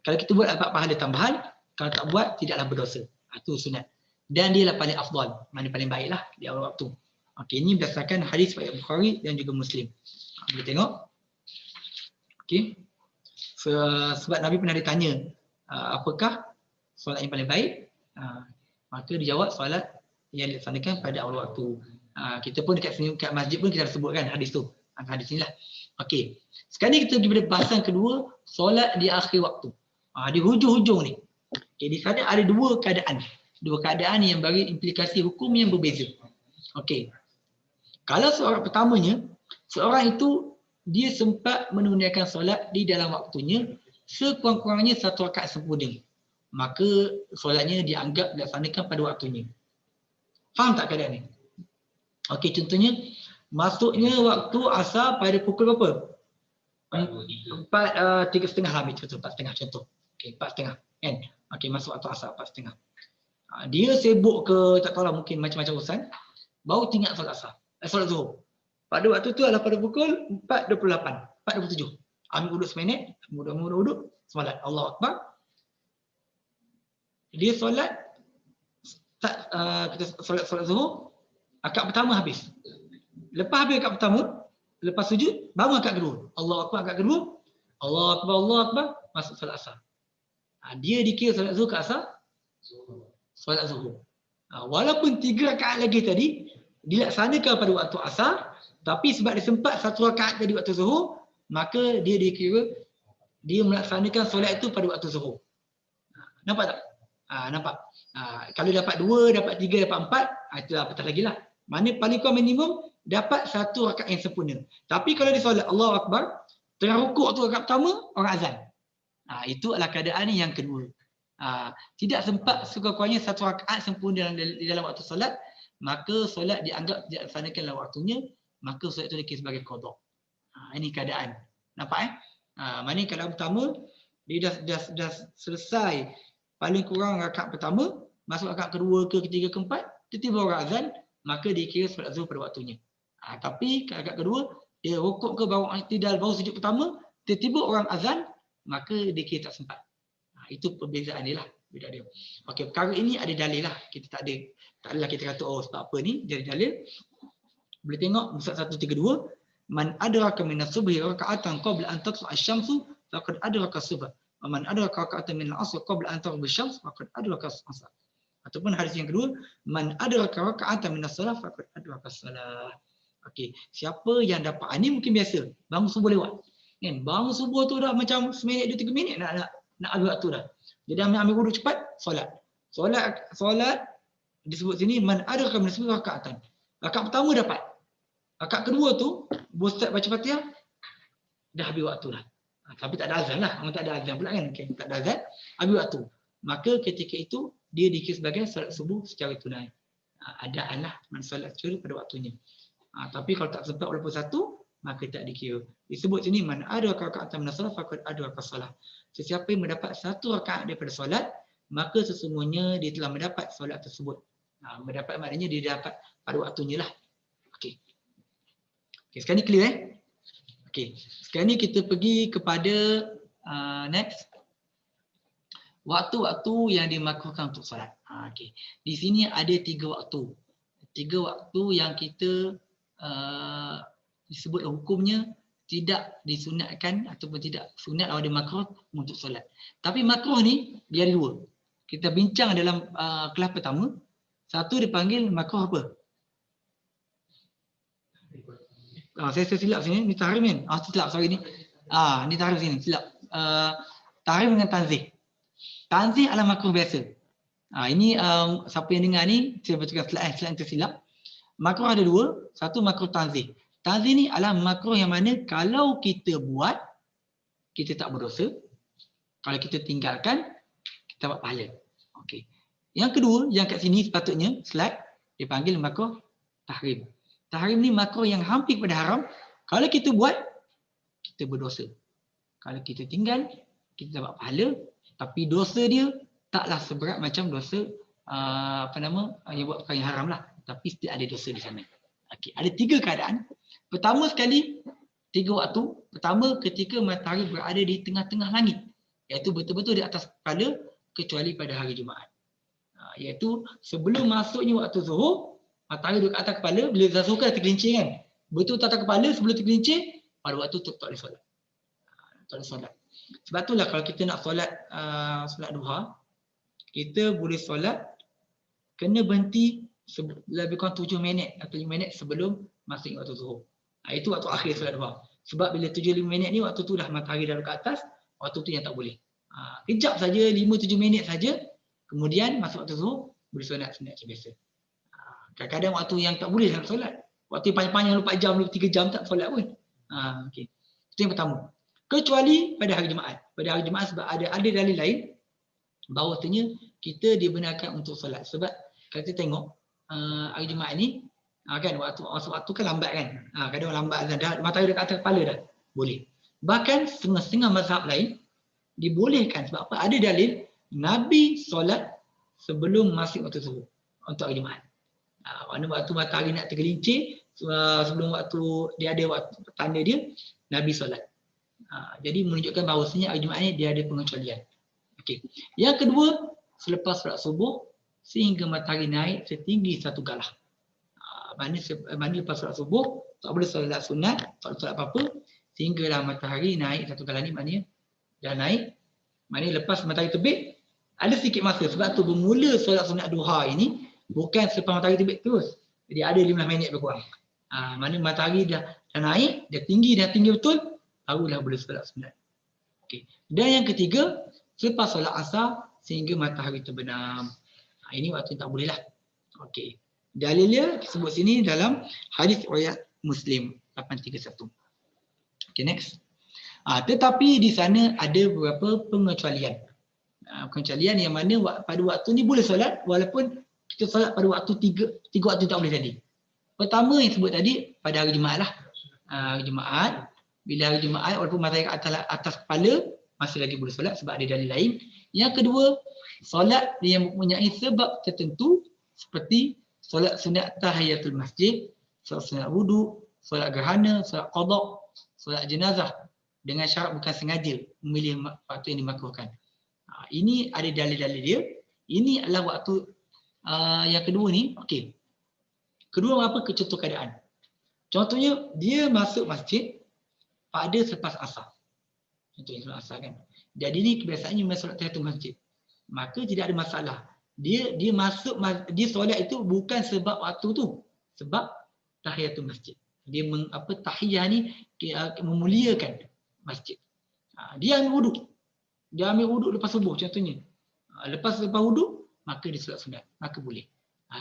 Kalau kita buat dapat pahala tambahan, kalau tak buat tidaklah berdosa. Itu sunat. Dan dia lah paling afdal, mana paling baiklah di awal waktu. Okey, ini berdasarkan hadis riwayat Bukhari dan juga Muslim. Kita tengok. Okey. Sebab Nabi pernah ditanya apakah solat yang paling baik? Maka dijawab solat yang dilaksanakan pada awal waktu. Kita pun dekat sini, dekat masjid pun kita dah sebutkan hadis tu. Hadis ni lah. Okey. Sekarang ni kita pergi pada bahasan kedua, solat di akhir waktu. Di hujung-hujung ni. Okay, di sana ada dua keadaan. Dua keadaan yang bagi implikasi hukum yang berbeza. Okey. Kalau seorang pertamanya, seorang itu dia sempat menunaikan solat di dalam waktunya sekurang-kurangnya 1 rakaat sempurna. Maka solatnya dianggap dilaksanakan pada waktunya. Faham tak keadaan ni? Okey, contohnya masuknya waktu asar pada pukul berapa? 3:30 habis, contoh 4:30 contoh. Okey, 4:30 kan. Okey, masuk waktu asar 4:30. Dia sibuk ke tak tahulah, mungkin macam-macam urusan, baru tinggal solat asar. Solat Zuhur. Pada waktu tu adalah pada pukul 4:28, 4:27. Ambil wuduk seminit, ambil wuduk, solat. Allahu Akbar. Dia solat kita solat Zuhur, akad pertama habis. Lepas habis akad pertama, lepas sujud, baru akad kedua. Allahu Akbar akad kedua. Allahu Akbar, masuk solat asar. Dia dikira solat Zuhur ke asar? Solat Zuhur. Walaupun 3 rakaat lagi tadi dilaksanakan pada waktu asar, tapi sebab dia sempat 1 rakaat tadi waktu Zuhur, maka dia dikira dia melaksanakan solat itu pada waktu Zuhur. Nampak tak? Nampak? Kalau dapat 2, dapat 3, dapat 4, itulah apatah lagi lah. Mana paling kurang minimum dapat 1 rakaat yang sempurna. Tapi kalau dia solat Allahu Akbar, tengah rukuk tu rakaat pertama, orang azan. Itu adalah keadaan yang kedua. Tidak sempat sekurang-kurangnya 1 rakaat sempurna di dalam waktu solat, maka solat dianggap dilaksanakan dalam waktunya, maka solat itu dikira sebagai qada. Ini keadaan. Nampak Mana kalau pertama dia dah selesai paling kurang rakaat pertama, masuk rakaat kedua ke ketiga ke empat, tiba-tiba orang azan, maka dikira solat Zuhur pada waktunya. Tapi rakaat kedua dia rukuk ke baru i'tidal, baru sujud pertama, tiba-tiba orang azan, maka dikira tak sempat. Itu perbezaan dia lah, beza dia. Okey, perkara ini ada dalil lah. Kita tak adalah kita kata sebab apa ni jadi dalil. Boleh tengok Musnad 132, man adraka min as-subhi raka'atan qabla an tatlu'a asy-syamsu faqad adraka as-subh. Wa man adraka raka'atan min al-'asr qabla an taghrib asy-syams faqad adraka as-'asr. Ataupun hadis yang kedua, man adraka raka'atan min as-salah faqad adraka as-salah. Okey, siapa yang dapat ni mungkin biasa, bangun subuh lewat. Kan, bangun subuh tu dah macam seminit 2-3 minit nak habis waktu dah. Jadi ambil wuduk cepat, solat. Solat disebut sini man adraka min as-subhi raka'atan. Rakaat pertama dapat. Rakaat kedua tu, Ustaz baca Fatihah, dah habis waktu dah. Tapi tak ada azan lah. Orang tak ada azan pula kan. Okay. Tak ada azan, habis waktu. Maka ketika itu, dia dikira sebagai solat subuh secara tunai. Adaan lah, man solat secara pada waktunya. Tapi kalau tak sempat walaupun satu, maka tak dikira. Disebut sini, man ada raka'atan min as-salah faqad adraka as-salah. Sesiapa yang mendapat 1 rakaat daripada solat, maka sesungguhnya dia telah mendapat solat tersebut. Mendapat maknanya dia dapat pada waktunya lah. Okey. Okay, sekarang ni clear Okey. Sekarang ni kita pergi kepada next. Waktu-waktu yang dimakruhkan untuk solat. Okey. Di sini ada 3 waktu. 3 waktu yang kita disebut hukumnya tidak disunatkan ataupun tidak sunat atau makruh untuk solat. Tapi makruh ni dia ada 2. Kita bincang dalam kelas pertama. Satu dipanggil makruh apa? Saya silap sini, ni tahrim kan? Silap, sorry ni. Ni tahrim sini, silap. Tahrim dengan tanzih. Tanzih adalah makruh biasa. Ini siapa yang dengar ni, saya bacakan slide yang tersilap. Makruh ada 2, satu makruh tanzih. Tanzih ni adalah makruh yang mana kalau kita buat, kita tak berdosa. Kalau kita tinggalkan, kita dapat pahala. Okey. Yang kedua, yang kat sini sepatutnya, slide, dipanggil makruh tahrim. Tahrim ni makruh yang hampir kepada haram. Kalau kita buat, kita berdosa. Kalau kita tinggal, kita dapat pahala. Tapi dosa dia taklah seberat macam dosa yang buat perkara yang haram lah. Tapi still ada dosa di sana. Okay. Ada 3 keadaan. Pertama sekali, 3 waktu. Pertama, ketika matahari berada di tengah-tengah langit. Iaitu betul-betul di atas kepala kecuali pada hari Jumaat. Iaitu sebelum masuknya waktu Zuhur, matahari duduk atas kepala, bila Zuhur kan tergelincir kan. Betul atas kepala sebelum tergelincir, pada waktu tu tak boleh solat. Tak boleh solat. Sebab itulah kalau kita nak solat solat duha, kita boleh solat kena berhenti lebih kurang 7 minit atau 5 minit sebelum masuk waktu zuhur. Itu waktu akhir solat duha. Sebab bila 7-5 minit ni waktu tu dah matahari dah ke atas, waktu tu yang tak boleh. Kejap saja 5-7 minit saja, kemudian masuk waktu zuhur boleh solat sunat macam biasa. Kadang-kadang waktu yang tak boleh nak solat. Waktu panjang-panjang 4 jam, 3 jam tak solat pun. Okey. Itu yang pertama. Kecuali pada hari Jumaat. Pada hari Jumaat sebab ada dalil lain bahawasanya kita dibenarkan untuk solat. Sebab kalau kita tengok hari Jumaat ni kan waktu kan lambat kan. Kadang lambat dah matahari dekat atas kepala dah. Boleh. Bahkan setengah-setengah mazhab lain dibolehkan sebab apa? Ada dalil Nabi solat sebelum masuk waktu zuhur untuk hari Jumaat. Mana waktu matahari nak tergelincir, sebelum waktu dia ada waktu tanda dia, Nabi solat. Jadi menunjukkan bahawasanya hari Jumaat ni dia ada pengecualian. Okey. Yang kedua, selepas solat subuh sehingga matahari naik setinggi satu galah. Mana lepas solat subuh tak boleh solat sunat, tak boleh solat apa-apa sehinggalah matahari naik satu galah ni, maknanya dah naik. Maknanya lepas matahari terbit ada sedikit masa, sebab tu bermula solat sunat duha ini bukan selepas matahari terbit terus. Jadi ada 15 minit lebih kurang. Mana matahari dah naik, dah tinggi betul, barulah boleh solat sunat. Okey. Dan yang ketiga, selepas solat asar sehingga matahari terbenam. Ini waktu tak boleh lah. Okey. Dalilnya disebut sini dalam hadis riwayat Muslim 831. Okey, next. Tetapi di sana ada beberapa pengecualian. Pengecualian yang mana pada waktu ni boleh solat walaupun kita solat pada waktu tiga waktu tak boleh tadi. Pertama yang sebut tadi pada hari Jumaat lah. Hari Jumaat, bila hari Jumaat walaupun matahari atas kepala masih lagi boleh solat sebab ada dalil lain. Yang kedua, solat yang mempunyai sebab tertentu seperti solat sunat tahiyatul masjid, solat sunat wudu, solat gerhana, solat qada, solat jenazah dengan syarat bukan sengaja memilih waktu yang dimakruhkan. Ini ada dalil-dalil dia. Ini adalah waktu yang kedua ni. Okey. Kedua apa? Contoh keadaan. Contohnya dia masuk masjid pada selepas asar. Contohnya selepas asar kan. Jadi ni kebiasaannya memang solat tahiyatul masjid. Maka tidak ada masalah. Dia solat itu bukan sebab waktu tu. Sebab tahiyatul masjid. Dia tahiyah ni memuliakan masjid. Dia ambil wuduk. Dia ambil wuduk lepas subuh contohnya. Lepas wuduk, maka dia solat sunat. Maka boleh.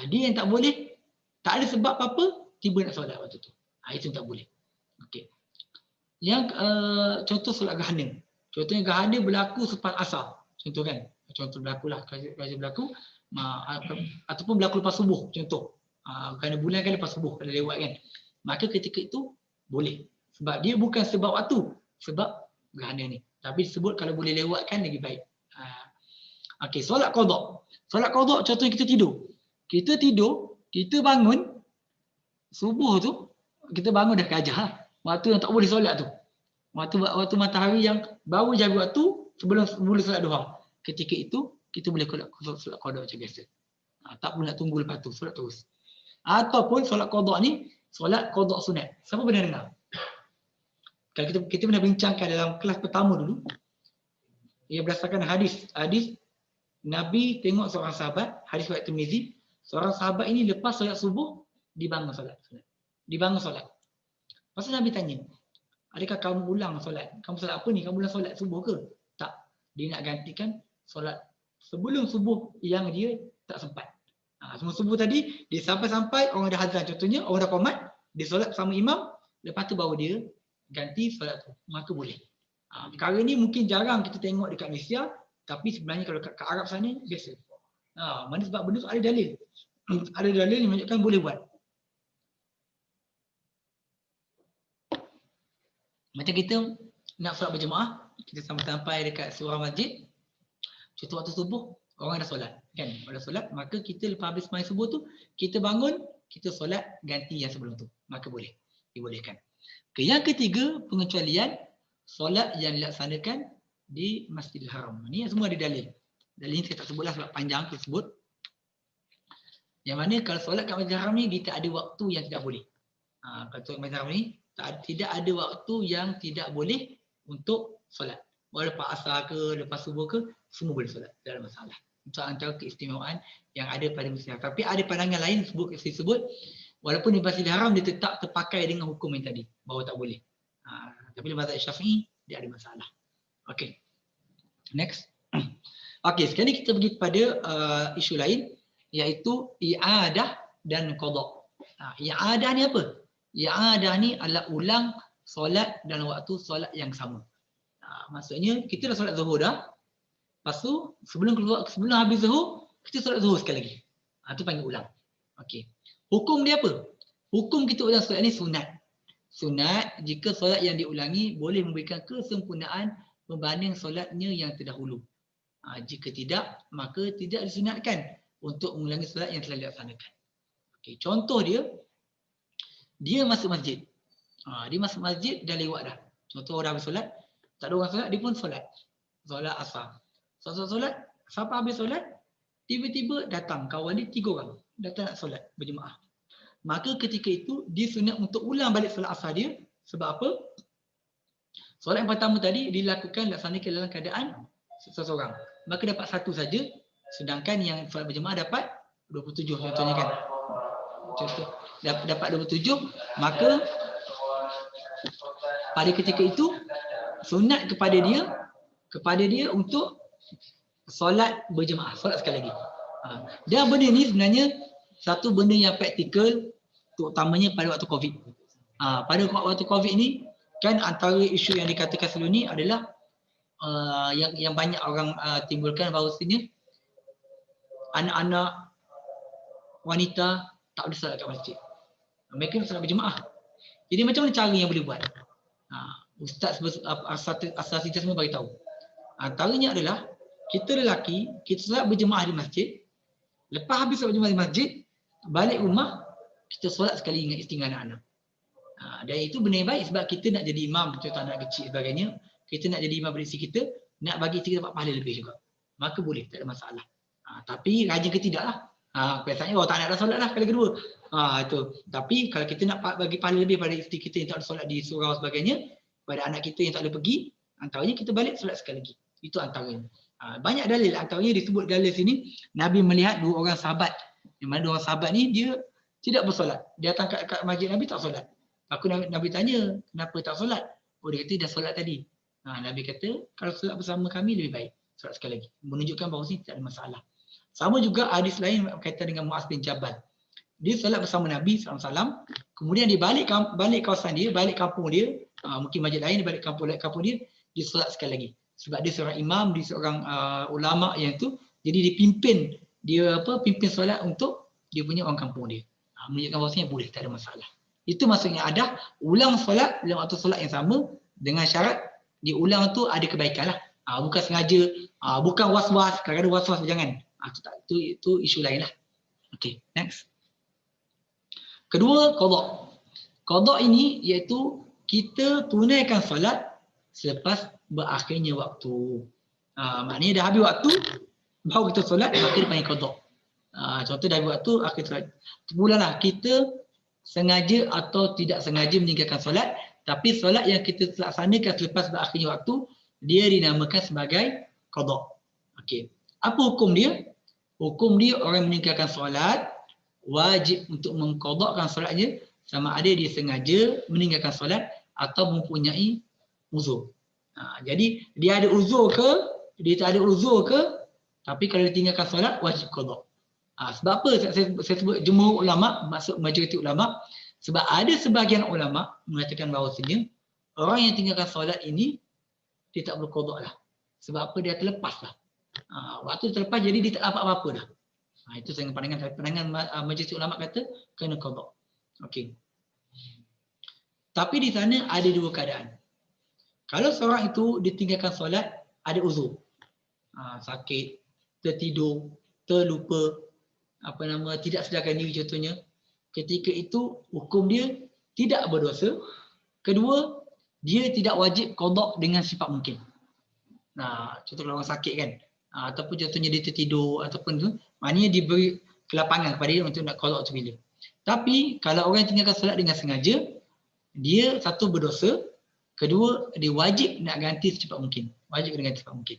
Dia yang tak boleh, tak ada sebab apa-apa, tiba nak solat waktu tu. Itu tak boleh. Okey. Yang contoh solat gerhana. Contohnya gerhana berlaku selepas asar. Contoh kan. Contoh berlakulah. Kalau berlaku, ataupun berlaku lepas subuh. Contoh. Kerana bulan kan lepas subuh. Kalau lewat kan. Maka ketika itu, boleh. Sebab dia bukan sebab waktu. Sebab gerhana ni. Tapi disebut kalau boleh lewatkan lagi baik. Okey, solat qada. Solat qada contohnya kita tidur. Kita tidur, kita bangun subuh tu, kita bangun dah keajah. Waktu yang tak boleh solat tu. Waktu matahari yang baru jaga waktu sebelum mula solat duha. Ketika itu kita boleh solat qada macam biasa. Tak perlu nak tunggu lepas tu, solat terus. Ataupun solat qada ni solat qada sunat. Siapa pernah dengar? Kalau kita pernah bincangkan dalam kelas pertama dulu, ia berdasarkan hadis Nabi tengok seorang sahabat, hadis riwayat Tirmizi, seorang sahabat ini lepas solat subuh dibangun solat. Pasal Nabi tanya, adakah kamu ulang solat? Kamu solat apa ni? Kamu ulang solat subuh ke? Tak. Dia nak gantikan solat sebelum subuh yang dia tak sempat. Sebelum subuh tadi dia sampai orang dah azan, contohnya orang dah qomat, dia solat bersama imam, lepas tu baru dia ganti solat tu, maka boleh. Perkara ni mungkin jarang kita tengok dekat Malaysia, tapi sebenarnya kalau kat Arab sana biasa. Mana sebab benda tu ada dalil. Ada dalil yang menunjukkan boleh buat. Macam kita nak solat berjemaah, kita sampai dekat seorang masjid, contoh waktu subuh, orang dah solat. Kan? Orang dah solat, maka kita lepas habis sembahyang subuh tu, kita bangun, kita solat ganti yang sebelum tu. Maka boleh. Dibolehkan. Yang ketiga, pengecualian solat yang dilaksanakan di Masjidil Haram. Ini semua ada dalil. Dalil ini saya tak sebutlah sebab panjang aku sebut. Yang mana kalau solat kat Masjidil Haram ni, kita ada waktu yang tidak boleh. Kalau solat Masjidil Haram ni, tidak ada waktu yang tidak boleh untuk solat. lepas asar ke, lepas subuh ke, semua boleh solat, tak ada masalah. Itu antara keistimewaan yang ada pada Masjidil Haram. Tapi ada pandangan lain disebut walaupun di Masjidil Haram dia tetap terpakai dengan hukum yang tadi, bahawa tak boleh. Tapi di mazhab Syafi'i dia ada masalah. Okey. Next. Okey, sekarang ni kita pergi kepada isu lain, iaitu i'adah dan qada. I'adah ni apa? I'adah ni adalah ulang solat dalam waktu solat yang sama. Maksudnya kita dah solat zuhur dah. Lepas tu sebelum habis zuhur, kita solat zuhur sekali lagi. Itu panggil ulang. Okey. Hukum dia apa? Hukum kita ulang solat ni sunat. Sunat jika solat yang diulangi boleh memberikan kesempurnaan berbanding solatnya yang terdahulu. Jika tidak, maka tidak disunatkan untuk mengulangi solat yang telah dilaksanakan. Okey, contoh dia masuk masjid. Dia masuk masjid dah lewat dah. Contoh orang habis solat, tak ada orang solat, dia pun solat. Solat asar. Solat, sampai habis solat, tiba-tiba datang kawan dia 3 orang. Datang nak solat berjemaah. Maka ketika itu, dia sunat untuk ulang balik solat asar dia. Sebab apa? Solat yang pertama tadi dilakukan laksanakan dalam keadaan seseorang. Maka dapat 1 saja. Sedangkan yang solat berjemaah dapat 27 contohnya kan. Contoh, dapat 27. Maka pada ketika itu, sunat kepada dia untuk solat berjemaah. Solat sekali lagi. Dan benda ni sebenarnya satu benda yang praktikal, terutamanya pada waktu COVID. Pada waktu COVID ni, kan antara isu yang dikatakan sebelum ni adalah yang banyak orang timbulkan bahawasanya anak-anak wanita tak boleh solat kat masjid. Mereka solat berjemaah. Jadi macam mana cara yang boleh buat? Ustaz asatidz semua bagi tahu. Antaranya adalah kita lelaki, kita solat berjemaah di masjid. Lepas habis solat berjemaah di masjid, balik rumah, kita solat sekali dengan isteri dan anak-anak. Dan itu benda yang baik sebab kita nak jadi imam, contoh anak kecil sebagainya. Kita nak jadi imam beri isteri kita, nak bagi isteri kita dapat pahala lebih juga. Maka boleh, tak ada masalah. Tapi rajin ke tidak lah. Biasanya tak nak dah solat lah kali kedua. Itu. Tapi kalau kita nak bagi pahala lebih pada isteri kita yang tak ada solat di surau sebagainya, pada anak kita yang tak boleh pergi, antaranya kita balik solat sekali lagi. Itu antaranya. Banyak dalil, antaranya disebut dalil sini, Nabi melihat 2 orang sahabat. Yang mana 2 orang sahabat ni dia tidak bersolat. Dia datang kat masjid Nabi tak solat. Nabi tanya, kenapa tak solat? Dia kata dah solat tadi. Nabi kata, kalau solat bersama kami lebih baik. Solat sekali lagi. Menunjukkan bahawa sini tak ada masalah. Sama juga hadis lain berkaitan dengan Muaz bin Jabal. Dia solat bersama Nabi SAW. Kemudian dia balik kawasan dia, balik kampung dia. Mungkin masjid lain, dia balik kampung dia. Dia solat sekali lagi. Sebab dia seorang imam, dia seorang ulama yang tu. Jadi dia pimpin solat untuk dia punya orang kampung dia. Menunjukkan bahawasanya boleh, tak ada masalah. Itu maksudnya ada ulang solat dalam waktu solat yang sama dengan syarat diulang tu ada kebaikan lah. Bukan sengaja, bukan was-was, kadang-kadang was-was jangan. Itu isu lain lah. Okay, next. Kedua, qada. Qada ini iaitu kita tunaikan solat selepas berakhirnya waktu. Maknanya dah habis waktu, baru kita solat, maka dia panggil qada. Contoh dah habis waktu, akhir solat. Mulalah kita sengaja atau tidak sengaja meninggalkan solat, tapi solat yang kita laksanakan selepas berakhirnya waktu, dia dinamakan sebagai qada. Okey. Apa hukum dia? Hukum dia orang meninggalkan solat wajib untuk mengqadakan solatnya sama ada dia sengaja meninggalkan solat atau mempunyai uzur. Jadi dia ada uzur ke, dia tak ada uzur ke, tapi kalau dia tinggalkan solat wajib qada. Sebab apa saya sebut jumhur ulama, maksud majoriti ulama, sebab ada sebahagian ulama mengatakan bahawasanya orang yang tinggalkan solat ini dia tak perlu qada lah. Sebab apa? Dia terlepas lah. Waktu terlepas jadi dia tak dapat apa-apa dah. Itu saya pandangan majoriti ulama kata kena qada. Okey. Tapi di sana ada 2 keadaan. Kalau seorang itu ditinggalkan solat ada uzur. Sakit, tertidur, terlupa, tidak sedarkan diri contohnya. Ketika itu hukum dia tidak berdosa. Kedua, dia tidak wajib qada dengan sifat mungkin. Contoh kalau orang sakit kan, ataupun contohnya dia tertidur ataupun tu, maknanya diberi kelapangan kepada dia untuk nak qada tu bila. Tapi kalau orang yang tinggalkan solat dengan sengaja, dia satu berdosa, kedua dia wajib nak ganti secepat mungkin. Wajib kena ganti sebab mungkin.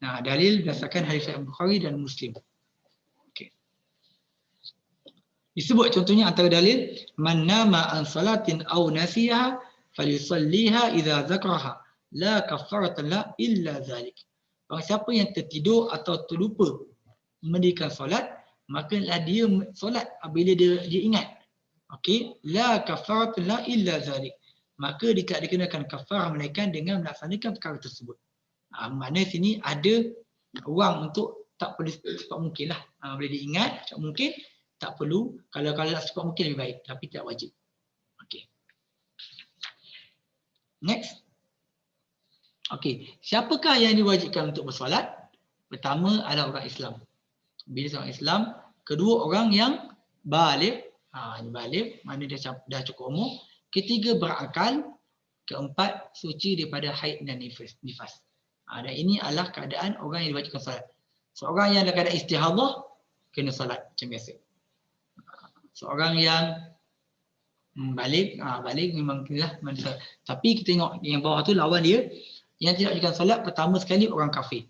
Nah, dalil berdasarkan hadis Sahih Bukhari dan Muslim. Okey. Disebut contohnya antara dalil man nama an salatin aw nasiha falyusalliha idza zakaraha la kafarata la illa zalik. Barang siapa yang tertidur atau terlupa mendirikan solat, maka dia solat apabila dia ingat. Okey, la kafarata la illa zalik. Maka tidak dikenakan kafarah melainkan dengan melaksanakan perkara tersebut. Maknanya sini ada ruang untuk tak perlu cepat mungkin lah. Boleh diingat cepat mungkin, tak perlu. Kalau cepat mungkin lebih baik, tapi tidak wajib. Okey. Next. Okey, siapakah yang diwajibkan untuk bersolat? Pertama adalah orang Islam. Bila seorang Islam, kedua orang yang baligh, baligh, mana dia dah cukup umur. Ketiga berakal, keempat suci daripada haid dan nifas. Dan ini adalah keadaan orang yang diwajibkan solat. Seorang yang dalam keadaan istihadah kena solat macam biasa. Seorang yang balik memang kena solat. Tapi kita tengok yang bawah tu lawan dia yang tidak diwajibkan solat. Pertama sekali orang kafir.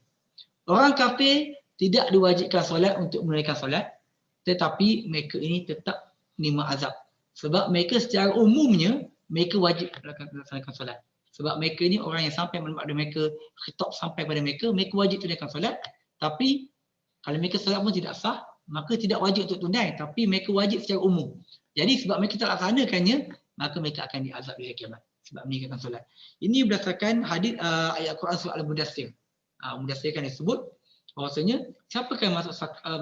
Orang kafir tidak diwajibkan solat untuk menunaikan solat, tetapi mereka ini tetap menerima azab. Sebab mereka secara umumnya mereka wajib melaksanakan solat. Sebab mereka ni orang yang sampai pada mereka, khitab sampai pada mereka, mereka wajib tunaikan solat. Tapi kalau mereka solat pun tidak sah, maka tidak wajib untuk tunai, tapi mereka wajib secara umum. Jadi sebab mereka tak laksanakannya, maka mereka akan diazab di hari kiamat sebab meninggalkan solat. Ini berdasarkan hadis ayat Quran surah Al-Mudaththir. Mudaththir kan disebut bahawasanya siapakah yang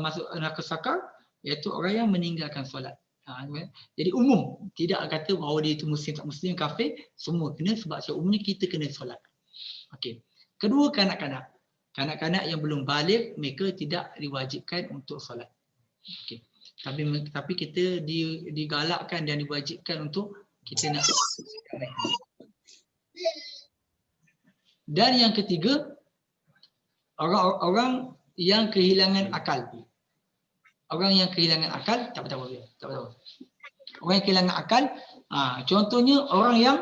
masuk neraka sakar, iaitu orang yang meninggalkan solat. Jadi umum, tidak kata bahawa dia itu muslim tak muslim, kafir, semua kena sebab secara umumnya kita kena solat. Okey. Kedua, kanak-kanak. Kanak-kanak yang belum baligh mereka tidak diwajibkan untuk solat. Okey. Tapi kita digalakkan dan diwajibkan untuk kita nak. Dan yang ketiga, orang yang kehilangan akal. Orang yang kehilangan akal, tak tahu. Orang yang kehilangan akal, contohnya orang yang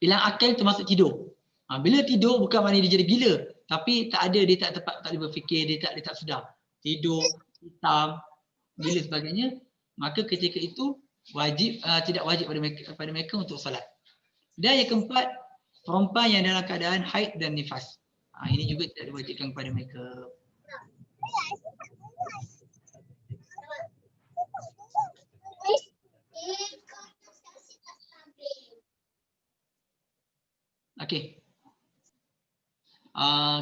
hilang akal termasuk tidur. Bila tidur bukan maknanya dia jadi gila, tapi tak ada, dia tak tepat, tak boleh berfikir, dia tak sedar. Tidur, hitam, gila sebagainya, maka ketika itu wajib tidak wajib pada mereka untuk solat. Dan yang keempat, perempuan yang dalam keadaan haid dan nifas. Ini juga tidak diwajibkan kepada mereka. Okay.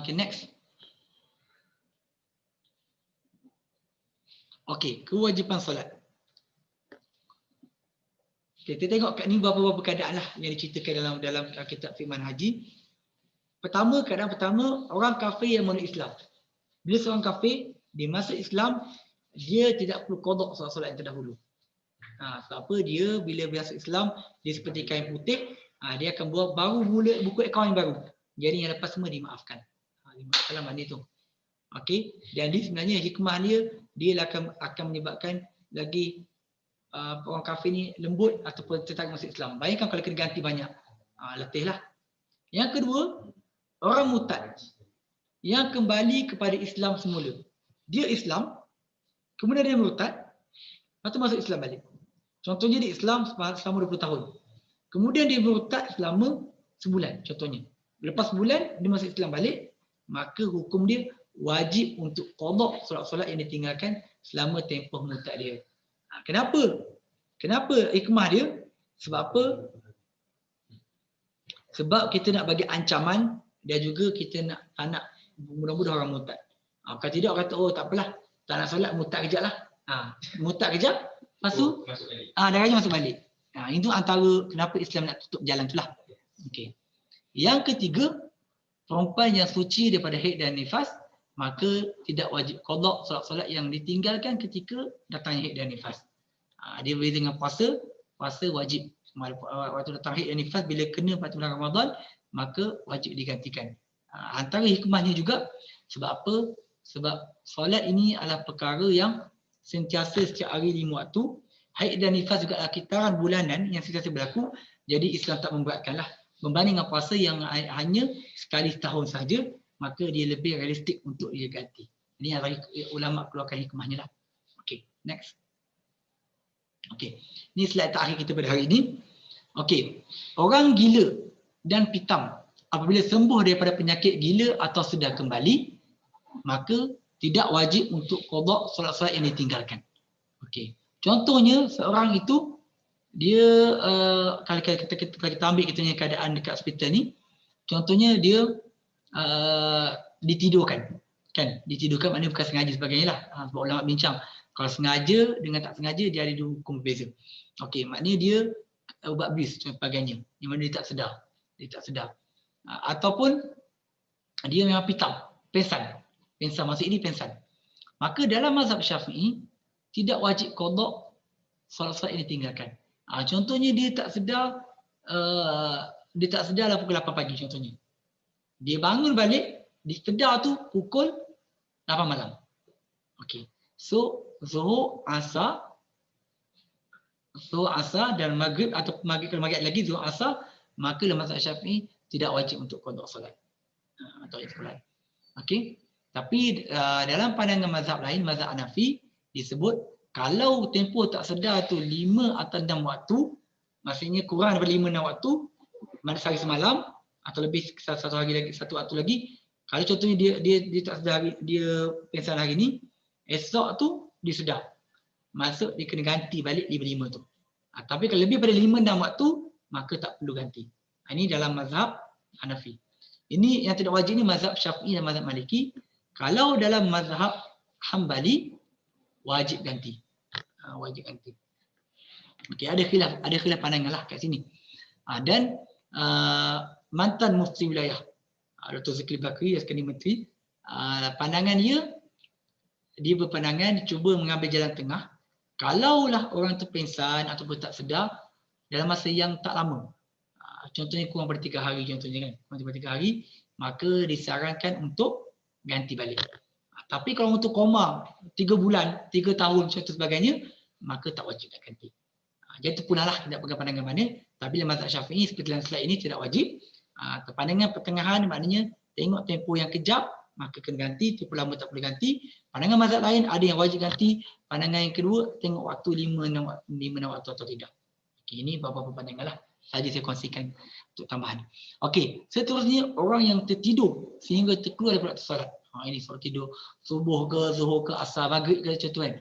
Okay, next. Okay, kewajipan solat. Okay, kita tengok kat ni beberapa keadaan lah yang diceritakan dalam kitab Fiqh Haji. Pertama, keadaan pertama, orang kafir yang menolak Islam. Bila seorang kafir, dia masuk Islam, dia tidak perlu qada solat yang terdahulu. Sebab apa? Dia bila masuk Islam, dia seperti kain putih, dia akan baru mula buku akaun yang baru. Jadi yang lepas semua dimaafkan. Dalam makna tu. Okey, dan dia sebenarnya hikmah dia akan menyebabkan lagi orang kafir ni lembut ataupun tertarik masuk Islam. Bayangkan kalau kena ganti banyak. Letihlah. Yang kedua, orang murtad yang kembali kepada Islam semula. Dia Islam, kemudian dia murtad, lepas tu masuk Islam balik. Contohnya dia Islam selama 20 tahun. Kemudian dia murtad selama sebulan contohnya. Lepas sebulan dia masuk Islam balik, maka hukum dia wajib untuk qada solat-solat yang ditinggalkan selama tempoh murtad dia. Kenapa? Kenapa hikmah dia? Sebab apa? Sebab kita nak bagi ancaman dan juga kita nak mudah-mudah orang murtad. Kalau tidak kata tak apalah, tak nak solat murtad kejap lah. Murtad kejap, lepas tu darahnya masuk balik. Itu antara kenapa Islam nak tutup jalan tu lah. Okay. Yang ketiga, perempuan yang suci daripada haid dan nifas, maka tidak wajib qada solat-solat yang ditinggalkan ketika datang haid dan nifas. Dia boleh dengan puasa wajib. Waktu datang haid dan nifas, bila kena pada bulan Ramadan, maka wajib digantikan. Antara hikmahnya juga, sebab apa? Sebab solat ini adalah perkara yang sentiasa setiap hari 5 waktu. Haid dan nifas juga adalah kitaran bulanan yang sentiasa berlaku. Jadi Islam tak memberatkanlah. Berbanding dengan puasa yang hanya sekali setahun saja, maka dia lebih realistik untuk dia ganti. Ini yang ulama keluarkan hikmahnya lah. Okey, next. Okey, ini slide terakhir kita pada hari ini. Okey, orang gila dan pitam apabila sembuh daripada penyakit gila atau sudah kembali, maka tidak wajib untuk qada solat-solat yang ditinggalkan. Okey, contohnya seorang itu dia kalau kita ambil kita punya keadaan dekat hospital ni, contohnya dia ditidurkan, kan? Ditidurkan maknanya bukan sengaja sebagainya lah. Sebab ulama bincang, kalau sengaja dengan tak sengaja dia ada dua hukum berbeza. Okey, maknanya dia ubat bis dan sebagainya, yang mana dia tak sedar. Ataupun dia memang pitam, pengsan masuk ini pengsan. Maka dalam mazhab Syafi'i tidak wajib qada solat-solat yang ditinggalkan. Contohnya dia tak sedar lah pukul 8 pagi contohnya. Dia bangun balik, dia sedar tu pukul 8 malam. Okey. So Zuhur, Asar dan Maghrib atau Maghrib kalau Maghrib lagi Zuhur, Asar, maka dalam mazhab Syafi'i tidak wajib untuk qada solat. Atau solat. Okey. Tapi dalam pandangan mazhab lain, mazhab Hanafi disebut kalau tempoh tak sedar tu 5 atau 6 waktu, maksudnya kurang daripada 5-6 waktu, mana sehari semalam atau lebih satu waktu lagi, kalau contohnya dia tak sedar, dia pengsan hari ni, esok tu dia sedar, masuk dia kena ganti balik 5-5 tu. Tapi kalau lebih pada 5-6 waktu, maka tak perlu ganti. Ini dalam mazhab Hanafi. Ini yang tidak wajib ni mazhab Syafi'i dan mazhab Maliki. Kalau dalam mazhab Hambali, wajib ganti. Wajib ganti. Okey, ada khilaf pandangan lah kat sini. Dan mantan mufti wilayah Dr. Zakri Bakri sekarang menteri, pandangan dia berpandangan cuba mengambil jalan tengah. Kalaulah orang tu pengsan ataupun tak sedar dalam masa yang tak lama, contohnya kurang daripada 3 hari contohnya kan, kurang daripada 3 hari, maka disarankan untuk ganti balik. Tapi kalau untuk koma 3 bulan, 3 tahun contoh sebagainya, maka tak wajib nak ganti. Jadi itu punahlah tidak pegang pandangan mana. Tapi dalam mazhab Syafi'i seperti dalam slide ini tidak wajib. Pandangan pertengahan maknanya tengok tempoh yang kejap maka kena ganti, tempoh lama tak boleh ganti. Pandangan mazhab lain ada yang wajib ganti. Pandangan yang kedua tengok waktu 5-6 waktu atau tidak. Okey, ini beberapa pandangan lah. Saja saya kongsikan untuk tambahan. Okey, seterusnya orang yang tertidur sehingga terkeluar daripada waktu solat. Ini solat tidur subuh ke, zuhur ke, asar, maghrib ke contoh kan.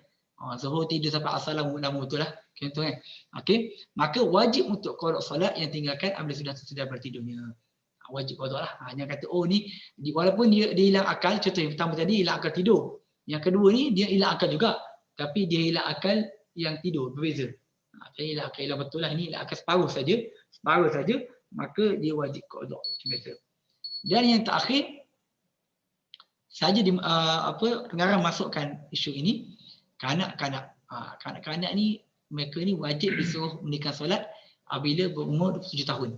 Zuhur tidur sampai asar lama betul lah. Contoh kan. Okey, maka wajib untuk qada solat yang tinggalkan apabila sudah tersedar bertidurnya. Wajib qada lah. Hanya kata ni walaupun dia hilang akal, contoh yang pertama tadi hilang akal tidur. Yang kedua ni dia hilang akal juga, tapi dia hilang akal yang tidur, berbeza. Jadi hilang akal betul lah, ni hilang akal separuh saja, maka dia wajib qada macam biasa. Dan yang terakhir saja pengarang masukkan isu ini, kanak-kanak. Kanak-kanak ni mereka ni wajib disuruh mendirikan solat apabila berumur 27 tahun.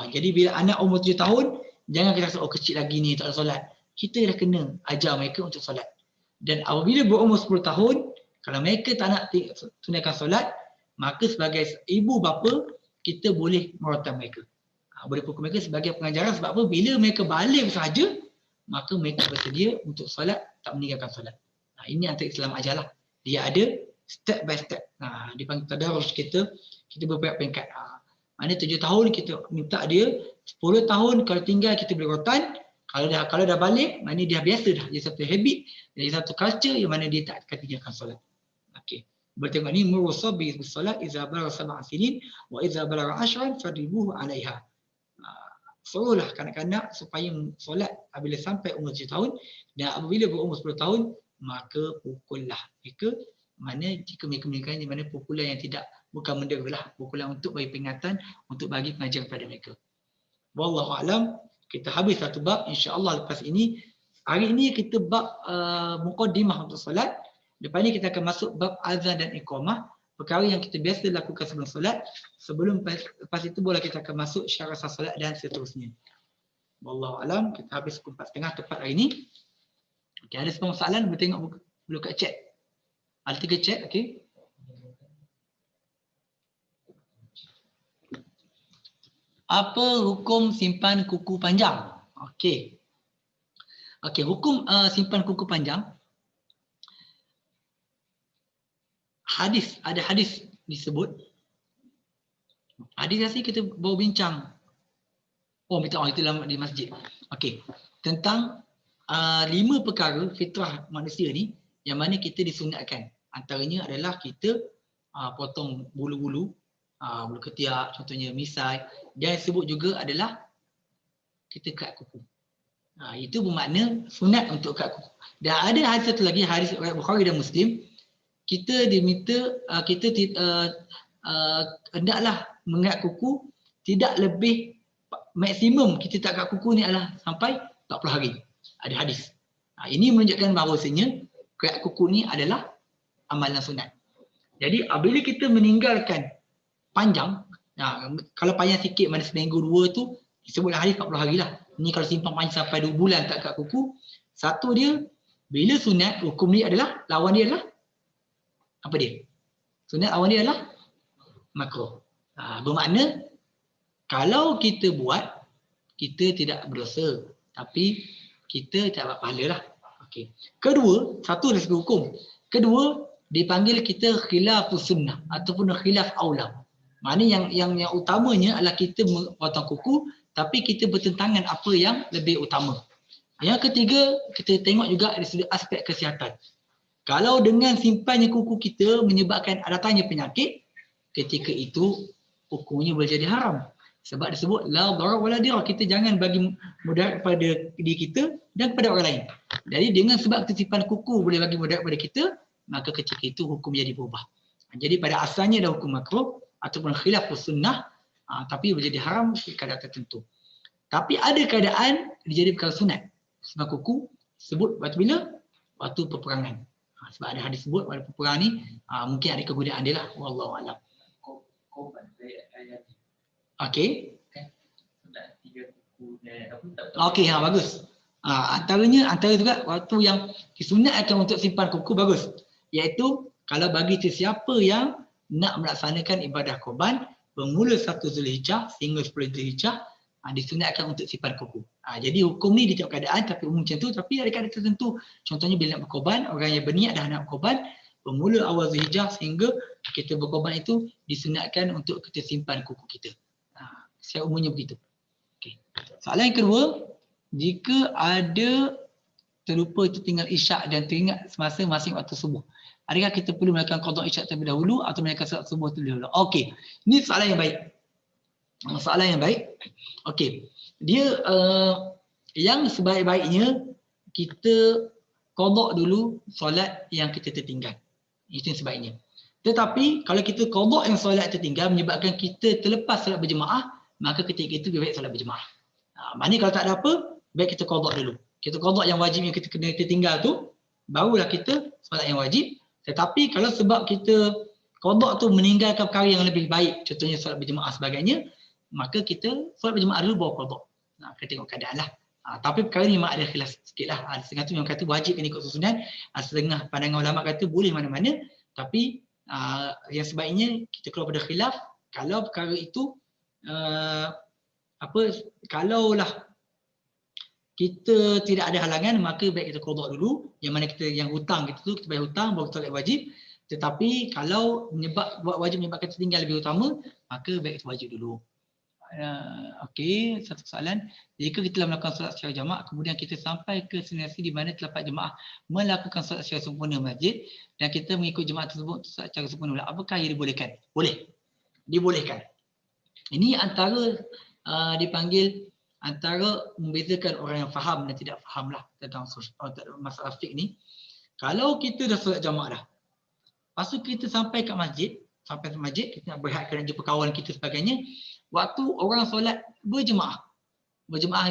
Jadi bila anak umur 7 tahun, jangan kita rasa kecil lagi ni tak ada solat. Kita dah kena ajar mereka untuk solat. Dan apabila berumur 10 tahun, kalau mereka tak nak tunaikan solat, maka sebagai ibu bapa kita boleh merotan mereka. Boleh pukul mereka sebagai pengajaran. Sebab apa? Bila mereka balik sahaja, maka mereka bersedia untuk solat, tak meninggalkan solat. Ini antara Islam ajarlah. Dia ada step by step. Dia panggil tadarus, kita berperingkat-peringkat. Maknanya 7 tahun kita minta dia, 10 tahun kalau tinggal kita boleh rotan. Kalau dah balik, maknanya dia biasa dah. Dia satu habit, dia satu culture yang mana dia tak akan tinggalkan solat. Okey. Bertengok ni murusab bis solat iza balagha 7 sinin wa iza balagha 10 fadribuhu 'alaiha. Suruhlah kanak-kanak supaya solat apabila sampai umur 7 tahun, dan apabila berumur 10 tahun maka pukullah mereka. Mana jika mereka meninggalkan, di mana pukulan yang bukan mendera, pukulan untuk bagi peringatan, untuk bagi pengajaran kepada mereka. Wallahu a'lam. Kita habis satu bab, insya-Allah lepas ini. Hari ini kita bab muqaddimah untuk solat. Lepas ni kita akan masuk bab azan dan iqamah, perkara yang kita biasa lakukan sebelum solat. Lepas itu boleh kita akan masuk syarat sah solat dan seterusnya. Wallahu a'lam. Kita habis pukul 4.30 tepat hari ini. Okey, ada semua soalan boleh tengok boleh kat chat. Ada 3 chat, okey. Apa hukum simpan kuku panjang? Okey. Okey, hukum simpan kuku panjang. Ada hadis disebut. Hadis asli kita baru bincang. Oh, itu dalam di masjid. Okey. Tentang 5 perkara fitrah manusia ni yang mana kita disunatkan. Antaranya adalah kita potong bulu-bulu, bulu ketiak contohnya, misai. Dan disebut juga adalah kita kat kuku. Itu bermakna sunat untuk kat kuku. Dan ada hadis satu lagi, hadis riwayat Bukhari dan Muslim, kita diminta kita hendaklah mengat kuku tidak lebih, maksimum kita tak kat kuku ni adalah sampai 40 hari. Ada hadis. Ini menunjukkan bahawasanya kat kuku ni adalah amalan sunat. Jadi apabila kita meninggalkan panjang, kalau panjang sikit mana seminggu 2 tu disebutlah hadis 40 hari lah. Ni kalau simpan panjang sampai 2 bulan tak kat kuku, satu dia bila sunat, hukum ni adalah lawan dia adalah apa dia? Sunat lawan dia adalah makruh. Bermakna kalau kita buat, kita tidak berdosa, tapi kita tak dapat pahala lah. Okey. Kedua, satu dari segi hukum. Kedua, dipanggil kita khilafus sunnah ataupun khilaf aula. Maknanya yang utamanya adalah kita potong kuku, tapi kita bertentangan apa yang lebih utama. Yang ketiga, kita tengok juga dari segi aspek kesihatan. Kalau dengan simpannya kuku kita menyebabkan datangnya penyakit, ketika itu hukumnya boleh jadi haram. Sebab disebut la darar wala dirar, kita jangan bagi mudarat kepada diri kita dan kepada orang lain. Jadi dengan sebab kita simpan kuku boleh bagi mudarat kepada kita, maka ketika itu hukum jadi berubah. Jadi pada asalnya dah hukum makruh ataupun khilafus sunnah, tapi boleh jadi haram di keadaan tertentu. Tapi ada keadaan dijadi perkara sunat. Simpan kuku sebut waktu bila? Waktu peperangan. Sebab ada hadis sebut pada peperangan ni mungkin ada kegunaan dia lah. Wallahu a'lam. Okey. Okey, bagus. Antara juga waktu yang disunatkan untuk simpan kuku bagus. Iaitu kalau bagi sesiapa yang nak melaksanakan ibadah korban bermula 1 Zulhijjah sehingga 10 Zulhijjah, disunatkan untuk simpan kuku. Jadi hukum ni di tiap keadaan tapi umum macam tu, tapi ada keadaan tertentu. Contohnya bila nak berkorban, orang yang berniat dah nak berkorban bermula awal Zulhijjah sehingga kita berkorban itu disunatkan untuk kita simpan kuku kita. Secara umumnya begitu. Okay. Soalan yang kedua, jika ada terlupa itu tinggal isyak dan teringat semasa masing waktu subuh, adakah kita perlu melakukan qada isyak terlebih dahulu atau melakukan solat subuh terlebih dahulu? Okey, ini soalan yang baik. Soalan yang baik. Okey, dia yang sebaik-baiknya kita qada dulu solat yang kita tertinggal. Itu yang sebaiknya. Tetapi kalau kita qada yang solat tertinggal menyebabkan kita terlepas solat berjemaah, maka ketika itu lebih baik solat berjemaah. Maknanya kalau tak ada apa, baik kita qada dulu. Kita qada yang wajib yang kita kena tertinggal tu, barulah kita solat yang wajib. Tetapi kalau sebab kita qada tu meninggalkan perkara yang lebih baik, contohnya solat berjemaah sebagainya, maka kita solat berjemaah dulu baru qada. Kita tengok keadaan lah. Tapi perkara ni memang ada khilaf sikit lah. Setengah tu yang kata wajib kena ikut susunan, setengah pandangan ulama kata boleh mana-mana. Tapi yang sebaiknya kita keluar pada khilaf, kalau perkara itu kalaulah kita tidak ada halangan, maka baik kita qada dulu. Yang mana kita yang hutang kita tu, kita bayar hutang baru kita solat wajib. Tetapi kalau buat wajib menyebabkan tertinggal lebih utama, maka baik kita wajib dulu. Okey, satu soalan. Jika kita telah melakukan solat secara jamak, kemudian kita sampai ke destinasi di mana terdapat jemaah melakukan solat secara sempurna masjid dan kita mengikut jemaah tersebut solat secara sempurna, apakah yang dibolehkan? Boleh. Dibolehkan. Ini antara dipanggil antara membezakan orang yang faham dan tidak faham lah tentang masalah fiqh ni. Kalau kita dah solat jamak dah, lepas tu kita sampai ke masjid, kita nak berehat, nak jumpa kawan kita sebagainya, waktu orang solat berjemaah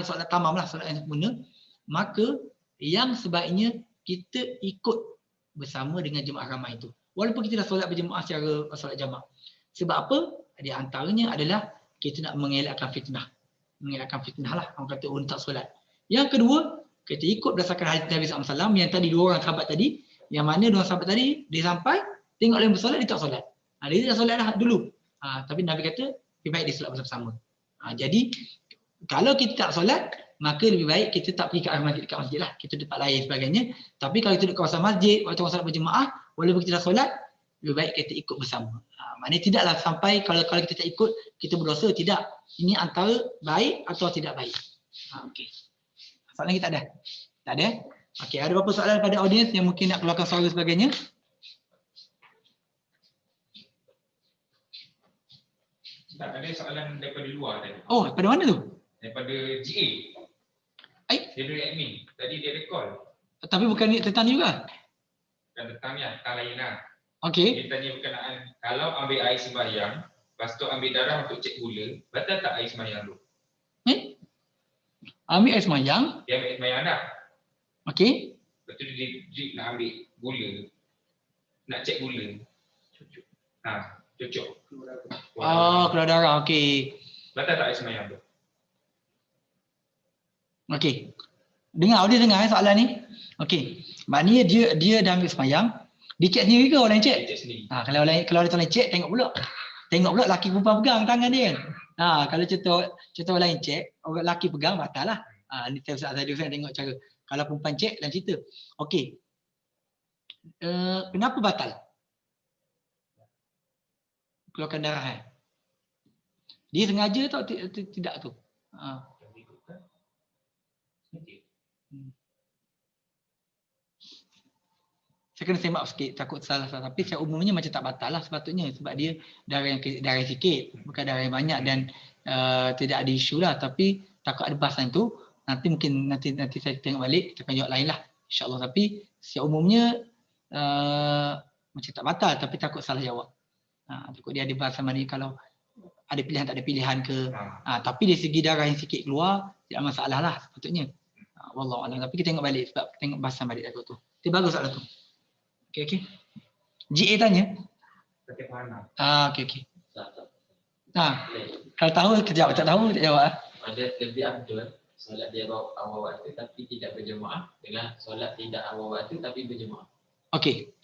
solat tamam lah, solat yang sempurna, maka yang sebaiknya kita ikut bersama dengan jemaah ramai itu. Walaupun kita dah solat berjemaah secara solat jamak. Sebab apa? Di antaranya adalah kita nak mengelakkan fitnah. Mengelakkan fitnah lah. Orang kata orang tak solat. Yang kedua, kita ikut berdasarkan hadis Nabi SAW yang tadi 2 orang sahabat tadi, yang mana 2 sahabat tadi dia sampai tengok orang bersolat, dia tak solat. Dia tak solat dah dulu. Tapi Nabi kata lebih baik dia solat bersama-sama. Jadi kalau kita tak solat, maka lebih baik kita tak pergi ke arah masjid, dekat masjid lah. Kita tempat lain sebagainya. Tapi kalau kita duduk kawasan masjid, waktu solat berjemaah, walaupun kita dah solat, lebih baik kita ikut bersama. Maknanya tidaklah sampai kalau kita tak ikut, kita berdosa. Tidak. Ini antara baik atau tidak baik. Okey. Soalan lagi tak ada? Tak ada? Okey, ada beberapa soalan pada audiens yang mungkin nak keluarkan suara sebagainya? Tak ada soalan daripada luar tadi. Oh, daripada mana tu? Daripada GA. Dia dari admin. Tadi dia ada call. Tapi bukan ni tentang ni juga? Bukan tentang ni lah, tentang lain lah. Okey. Dia tanya berkenaan, kalau ambil air sembahyang, lepas tu ambil darah untuk cek gula, batal tak air sembahyang tu? Ambil air sembahyang. Dia ambil air sembahyang dah. Okey. Lepas tu dia drip nak ambil gula. Nak cek gula. Cocok. Oh, keluar darah. Okey. Batal tak air sembahyang tu? Okey. Dengar, audiens dengar soalan ni. Okey. Maknanya dia dah ambil sembahyang. Dia cek sendiri ke orang lain cek? Dia cek sendiri. Kalau ada orang cek, tengok pula. Tengok pula laki perempuan pegang tangan dia. Kalau contoh orang lain cek, orang laki pegang batal lah. Ni saya tengok cara. Kalau perempuan cek dan cerita. Okey. Kenapa batal? Keluarkan darah. Dia sengaja atau tidak tu? Saya kena semak sikit, takut salah. Tapi secara umumnya macam tak batal lah sepatutnya. Sebab dia darah sikit, bukan darah yang banyak dan tidak ada isu lah. Tapi takut ada bahasan tu, nanti saya tengok balik, kita akan jawab lain lah. InsyaAllah. Tapi secara umumnya macam tak batal, tapi takut salah jawab. Takut dia ada bahasan mana kalau ada pilihan tak ada pilihan ke. Tapi dari segi darah yang sikit keluar, tidak masalah lah sepatutnya. Wallahualam. Tapi kita tengok balik sebab tengok bahasan balik takut tu. Itu bagus soalan tu. Okey. GA tanya. Okey. Kalau tahu kejap, tak tahu tak jawab. Ada lebih afdal solat dia awal waktu tapi tidak berjemaah dengan solat tidak awal waktu tapi berjemaah. Okey.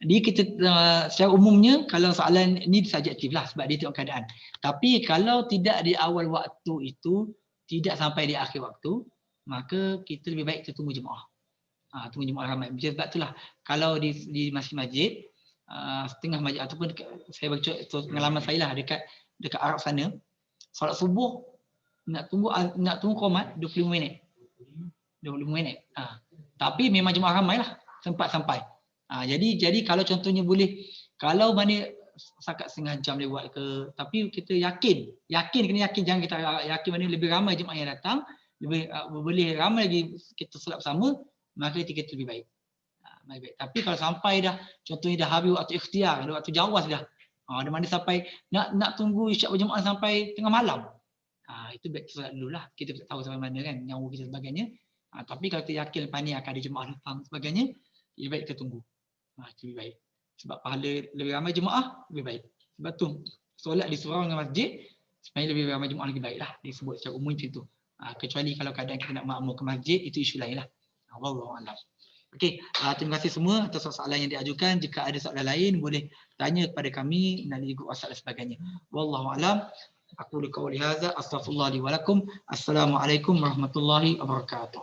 Dia kita secara umumnya kalau soalan ni subjektif lah sebab dia tengok keadaan. Tapi kalau tidak di awal waktu itu, tidak sampai di akhir waktu, maka kita lebih baik kita tunggu jemaah. Tunggu jemaah ramai. Sebab itulah kalau di masjid-masjid, setengah masjid ataupun saya baca pengalaman saya lah dekat Arab sana, solat subuh nak tunggu qomat 25 minit. 25 minit. Tapi memang jemaah ramai lah, sempat sampai. Jadi kalau contohnya boleh, kalau mana setakat setengah jam dia buat ke, tapi kita yakin kena yakin, jangan kita yakin mana lebih ramai jemaah yang datang, lebih boleh ramai lagi kita solat bersama, maka kita lebih baik. Tapi kalau sampai dah, contohnya dah habis waktu ikhtiar, dah waktu jawas dah, ada mana sampai nak tunggu isyak berjemaah sampai tengah malam, itu baik solat dulu lah, kita tak tahu sampai mana kan nyawa kita sebagainya. Tapi kalau kita yakin lepas ni akan ada jemaah datang sebagainya, lebih baik kita tunggu. Itu lebih baik. Sebab pahala lebih ramai jemaah, lebih baik. Sebab tu, solat di surau dengan masjid, sebenarnya lebih ramai jemaah lebih baik lah. Disebut secara umum macam tu. Kecuali kalau keadaan kita nak makmur ke masjid, itu isu lain lah. Wallahualam. Okey, terima kasih semua atas soalan yang diajukan. Jika ada soalan lain, boleh tanya kepada kami melalui grup WhatsApp dan sebagainya. Wallahualam. Aku liqauli hadza, astaghfirullah li wa lakum. Assalamualaikum warahmatullahi wabarakatuh.